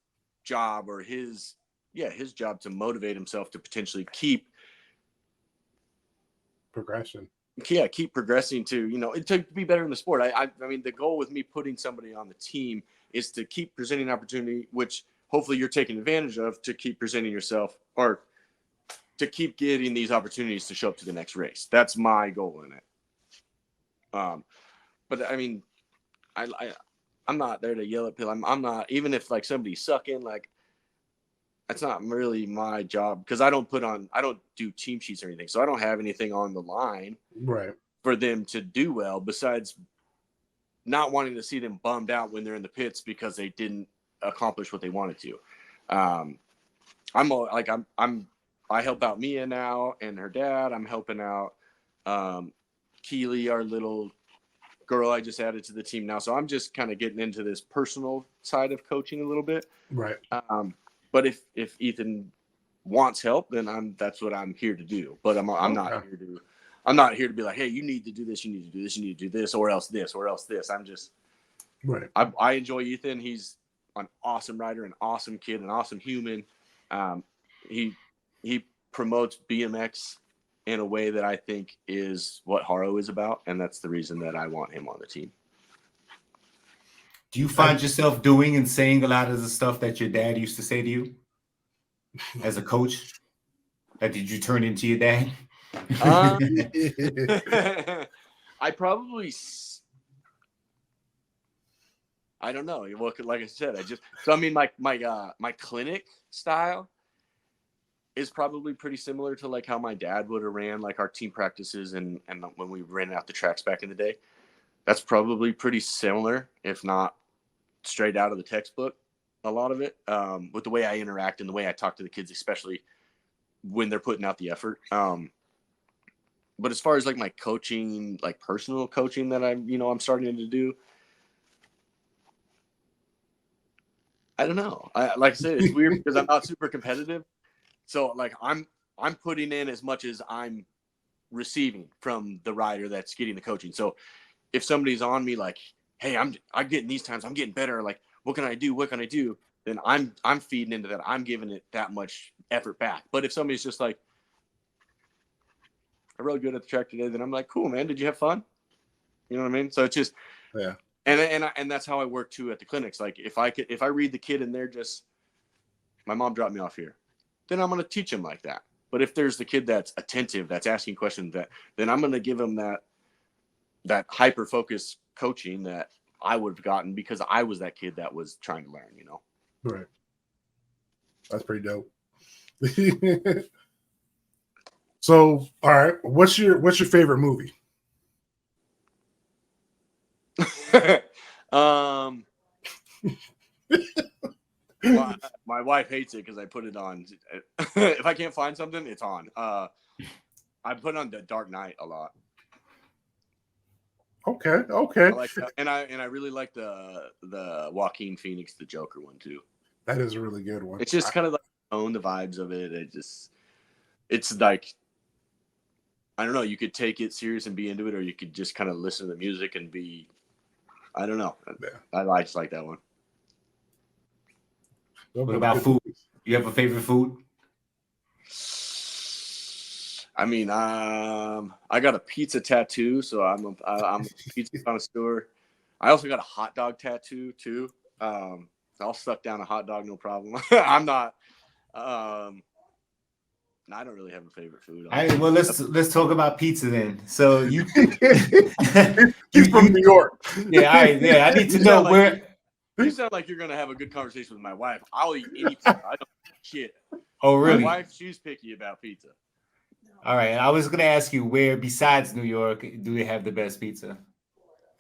job or his job to motivate himself to potentially keep progression. Yeah, keep progressing to be better in the sport. I mean, the goal with me putting somebody on the team is to keep presenting an opportunity, which hopefully you're taking advantage of, to keep presenting yourself or to keep getting these opportunities to show up to the next race. That's my goal in it. But I mean, I'm not there to yell at people. I'm not, even if like somebody's sucking, like that's not really my job, because I don't do team sheets or anything. So I don't have anything on the line for them to do well, besides not wanting to see them bummed out when they're in the pits because they didn't accomplish what they wanted to. I help out Mia now and her dad. I'm helping out Keely, our little girl I just added to the team now. So I'm just kind of getting into this personal side of coaching a little bit. Right. But if Ethan wants help, then that's what I'm here to do. But I'm not here to be like, hey, you need to do this, you need to do this, you need to do this, or else this, or else this. I'm just I enjoy Ethan. He's an awesome rider, an awesome kid, an awesome human. He promotes BMX in a way that I think is what Haro is about, and that's the reason that I want him on the team. Do you find yourself doing and saying a lot of the stuff that your dad used to say to you as a coach? That did you turn into your dad? I don't know. Like I said, my clinic style is probably pretty similar to like how my dad would have ran like our team practices and when we ran out the tracks back in the day. That's probably pretty similar, if not straight out of the textbook, a lot of it, with the way I interact and the way I talk to the kids, especially when they're putting out the effort. But as far as like my coaching, like personal coaching that I'm starting to do, I don't know. Like I said, it's weird because I'm not super competitive. So like I'm putting in as much as I'm receiving from the rider that's getting the coaching. So if somebody's on me like, hey, I'm getting these times, I'm getting better, like what can I do? Then I'm feeding into that. I'm giving it that much effort back. But if somebody's just like, I rode good at the track today, then I'm like, cool, man, did you have fun? You know what I mean? So it's just and that's how I work too at the clinics. Like if I read the kid and they're just, my mom dropped me off here, then I'm going to teach him like that. But if there's the kid that's attentive, that's asking questions, then I'm going to give him that hyper focus coaching that I would have gotten because I was that kid that was trying to learn, Right. That's pretty dope. So, all right, what's your favorite movie? My wife hates it because I put it on. If I can't find something, it's on. I put on The Dark Knight a lot. Okay. I like that. And I really like the Joaquin Phoenix, the Joker one too. That is a really good one. It's just kind of like own the vibes of it. It's like, I don't know. You could take it serious and be into it, or you could just kind of listen to the music and be, I don't know. Yeah. I just like that one. What about food? You have a favorite food? I mean, I got a pizza tattoo, so I'm a pizza connoisseur. I also got a hot dog tattoo too. I'll suck down a hot dog, no problem. I'm not. I don't really have a favorite food. Well, let's talk about pizza then. So you, he's from New York. Yeah, all right. Yeah, I need to know where. You sound like you're gonna have a good conversation with my wife. I'll eat any pizza. I don't shit. Oh, really? My wife, she's picky about pizza. All right. I was gonna ask you where besides New York do they have the best pizza?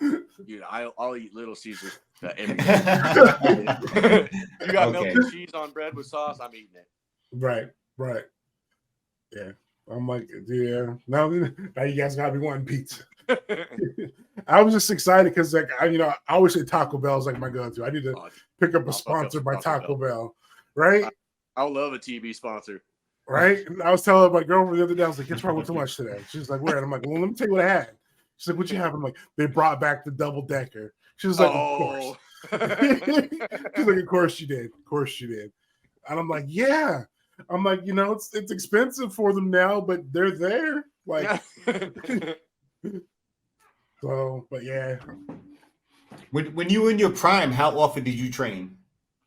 Dude, I'll eat Little Caesars every day. You got milk and cheese on bread with sauce, I'm eating it. Right. Yeah. I'm like, yeah. Now you guys gotta be wanting pizza. I was just excited because like I always say Taco Bell is like my go-to. I need to pick up a sponsor by Taco Bell. Right? I love a TB sponsor. Right? And I was telling my girlfriend the other day, I was like, it's probably too much today. She's like, where? And I'm like, well, let me tell you what I had. She's like, what you have? I'm like, they brought back the double decker. She was like, of course. She's like, of course you did. Of course you did. And I'm like, yeah. I'm like, it's expensive for them now, but they're there. Like, so, but yeah. When you were in your prime, how often did you train?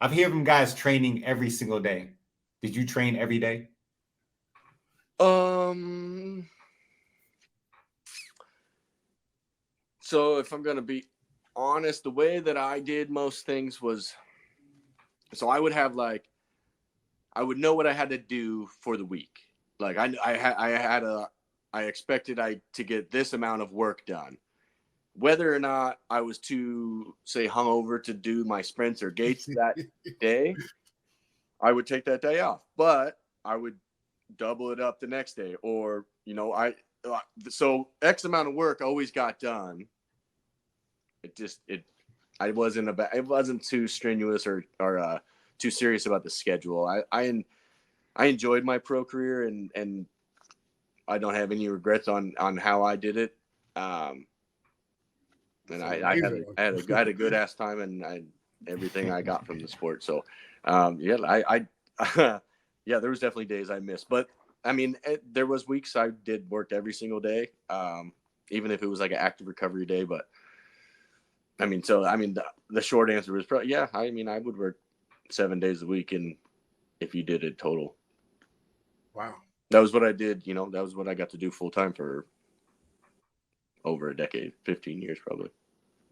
I've heard from guys training every single day. Did you train every day? So if I'm gonna be honest, the way that I did most things was, so I would have I would know what I had to do for the week. Like I expected to get this amount of work done. Whether or not I was too, say, hungover to do my sprints or gates that day, I would take that day off. But I would double it up the next day, or so X amount of work always got done. It wasn't too strenuous or too serious about the schedule. I enjoyed my pro career, and I don't have any regrets on how I did it. And I had a good ass time, and everything I got from the sport. So, yeah, yeah, there was definitely days I missed, but I mean, there was weeks I did work every single day, even if it was like an active recovery day. But I mean, the short answer was probably, yeah. I mean, I would work 7 days a week, and if you did it total, wow, that was what I did. That was what I got to do full time for over a decade, 15 years probably.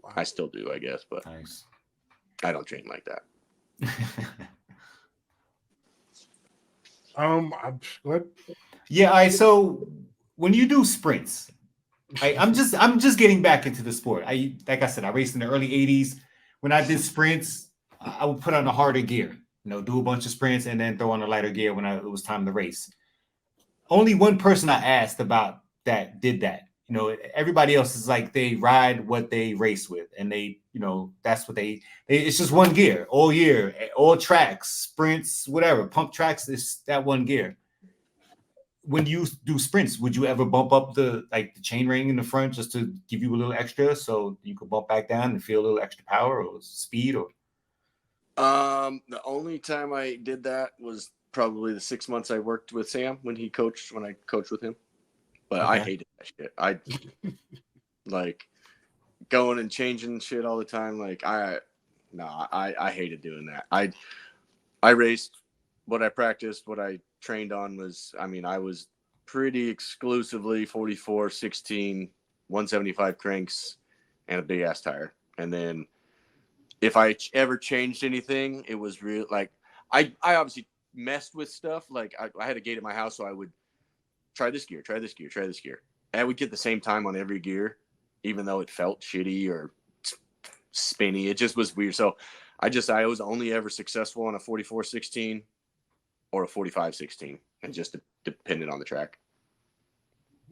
Wow. I still do, I guess, but nice. I don't train like that. What? Yeah, all right. So when you do sprints, I'm just getting back into the sport. Like I said, I raced in the early 80s. When I did sprints, I would put on the harder gear, do a bunch of sprints and then throw on the lighter gear when it was time to race. Only one person I asked about that did that. Everybody else is like they ride what they race with, and they, that's what they it's just one gear all year, all tracks, sprints, whatever, pump tracks, is that one gear. When you do sprints, would you ever bump up the chain ring in the front just to give you a little extra so you could bump back down and feel a little extra power or speed? Or the only time I did that was probably the 6 months I worked with Sam when I coached with him. But okay. I hated that shit. I like going and changing shit all the time. I hated doing that. I raced what I practiced, what I trained on was, I was pretty exclusively 44, 16, 175 cranks and a big ass tire. And then if I ever changed anything, it was real. I obviously messed with stuff. I had a gate at my house, so I would try this gear. And we'd get the same time on every gear, even though it felt shitty or spinny. It just was weird. So I was only ever successful on a 44-16 or a 45-16, and just depended on the track.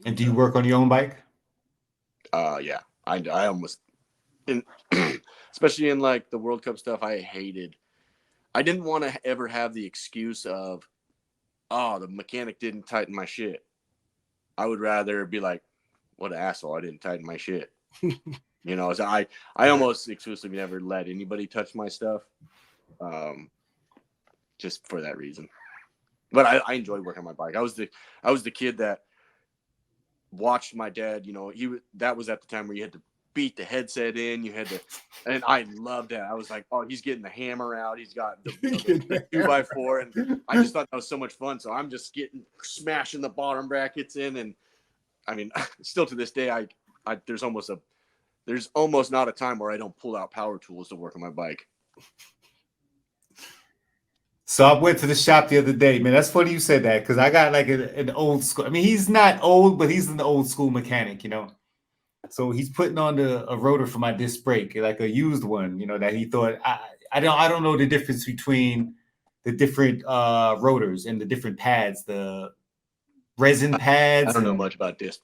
And do you work on your own bike? Yeah. I almost, especially in the World Cup stuff, I didn't want to ever have the excuse of, the mechanic didn't tighten my shit. I would rather be like, what an asshole, I didn't tighten my shit. So I almost exclusively never let anybody touch my stuff, just for that reason. But I enjoyed working on my bike. I was the kid that watched my dad. That was at the time where you had to beat the headset in. You had to, and I loved that. I was like, oh, he's getting the hammer out. He's got the 2x4, and I just thought that was so much fun. So I'm just smashing the bottom brackets in, and still to this day, there's almost not a time where I don't pull out power tools to work on my bike. So I went to the shop the other day, man. That's funny you said that, because I got an old school. He's not old, but he's an old school mechanic, So he's putting on a rotor for my disc brake, like a used one, that he thought I don't know the difference between the different rotors and the different pads, the resin pads. I don't know much about disc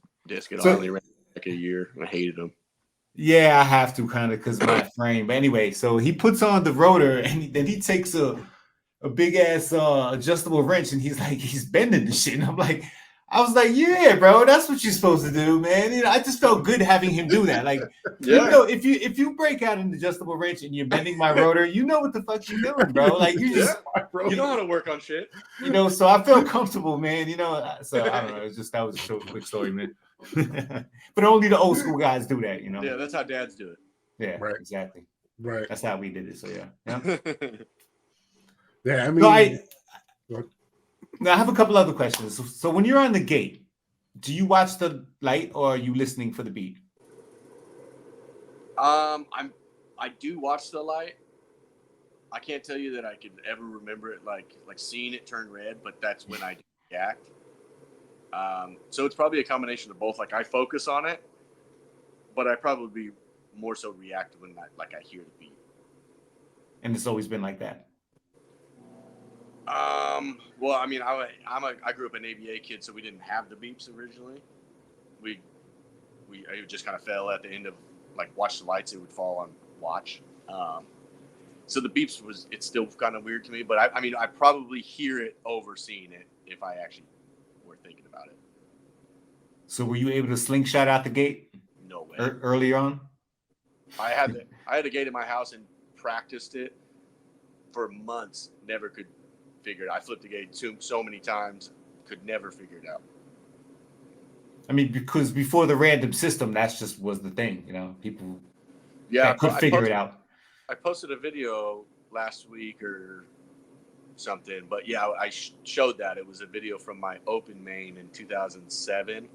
at all. I only ran a year, and I hated them. Yeah, I have to kind of because my frame. But anyway, so he puts on the rotor, and then he takes a big ass adjustable wrench, and he's bending the shit. And I'm like, I was like, yeah, bro, that's what you're supposed to do, man. You know, I just felt good having him do that. Like, you know, if you break out an adjustable wrench and you're bending my rotor, you know what the fuck you're doing, bro. Like, you just, you know how to work on shit. You know, so I felt comfortable, man. You know, so I don't know. It's just that was a short, quick story, man. But only the old school guys do that, you know. Yeah, that's how dads do it. Yeah, right. Exactly. Right. That's how we did it. So yeah. Yeah, I mean, Now I have a couple other questions. So when you're on the gate, do you watch the light or are you listening for the beat? I do watch the light. I can't tell you that I could ever remember it like seeing it turn red, but that's when I react. So it's probably a combination of both. Like I focus on it, but I probably more so react when I hear the beat. And it's always been like that. Well, I mean, I grew up an ABA kid, so we didn't have the beeps originally. It just kind of fell at the end of watch the lights. It would fall on watch. So the beeps it's still kind of weird to me, but I mean, I probably hear it over seeing it if I actually were thinking about it. So were you able to slingshot out the gate? No way. Early on? I had a gate in my house and practiced it for months. Never could figure it out. I flipped the gate so many times, could never figure it out. I mean, because before the random system, that's just was the thing, you know. People could figure it out. I posted a video last week or something, but yeah, I showed that. It was a video from my open main in 2007.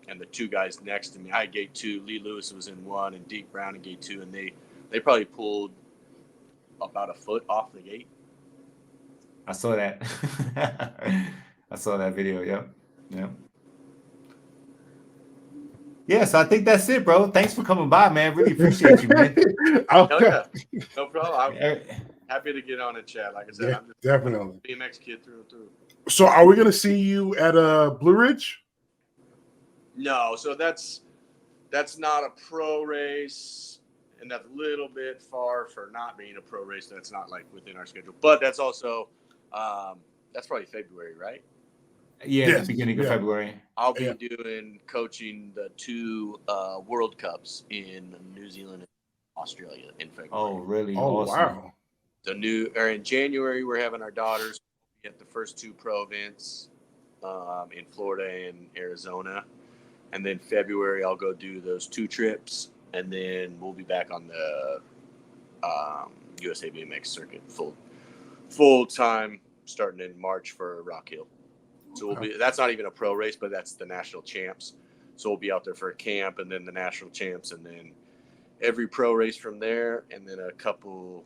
And the two guys next to me, I had gate 2, Lee Lewis was in 1 and Deke Brown in gate 2, and they probably pulled about a foot off the gate. I saw that. I saw that video. Yep. Yeah, so I think that's it, bro. Thanks for coming by, man. Really appreciate you, man. No problem. I'm happy to get on and chat. Like I said, I'm just definitely a BMX kid through and through. So are we going to see you at Blue Ridge? No, so that's not a pro race, and that's a little bit far for not being a pro race. That's not within our schedule, but that's also that's probably February, right? Yeah, the beginning of February. I'll be coaching the 2 World Cups in New Zealand and Australia in February. Oh, really? Oh, awesome. Wow. In January, we're having our daughters at the first 2 pro events in Florida and Arizona. And then February, I'll go do those 2 trips. And then we'll be back on the USA BMX circuit full time starting in March for Rock Hill. So that's not even a pro race, but that's the national champs. So we'll be out there for a camp and then the national champs and then every pro race from there. And then a couple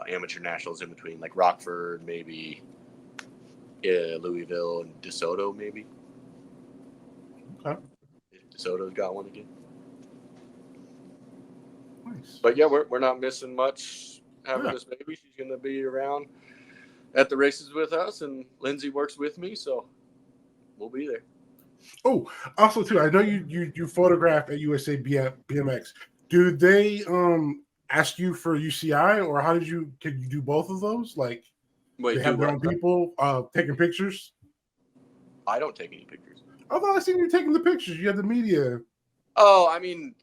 amateur nationals in between, like Rockford, maybe Louisville and DeSoto, maybe. Okay. DeSoto's got one again. Nice. But yeah, we're not missing much having this baby. She's going to be around at the races with us, and Lindsay works with me, so we'll be there. Oh, also too, I know you photograph at USA BMX. Do they ask you for UCI, or can you do both of those? Like, they have their own people taking pictures? I don't take any pictures. I thought I seen you taking the pictures. You have the media. Oh, I mean,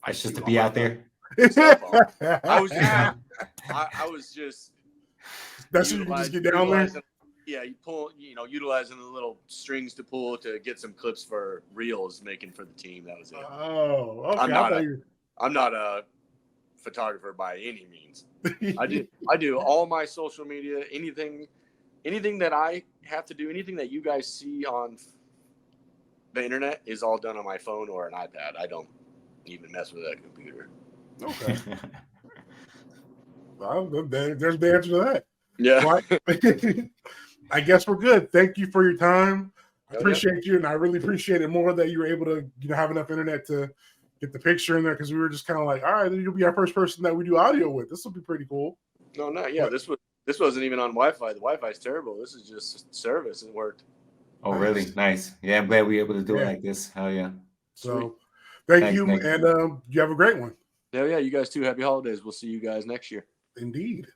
it's just to be out there. I was just. That's what you just get down there. Yeah, you pull. Utilizing the little strings to pull to get some clips for reels, making for the team. That was it. Oh, okay. I'm not a photographer by any means. I do all my social media, anything that I have to do, anything that you guys see on the internet is all done on my phone or an iPad. I don't even mess with that computer. Okay. Well, there's the answer to that. Yeah. Well, I guess we're good. Thank you for your time. I appreciate you, and I really appreciate it more that you were able to have enough internet to get the picture in there, because we were just kind of like, all right, you'll be our first person that we do audio with. This will be pretty cool. This wasn't even on Wi-Fi. The Wi-Fi is terrible. This is just service. It worked. Oh, really? Nice. Yeah, I'm glad we were able to do it like this. Hell yeah. So thank you, and you have a great one. Yeah, you guys too. Happy holidays. We'll see you guys next year. Indeed.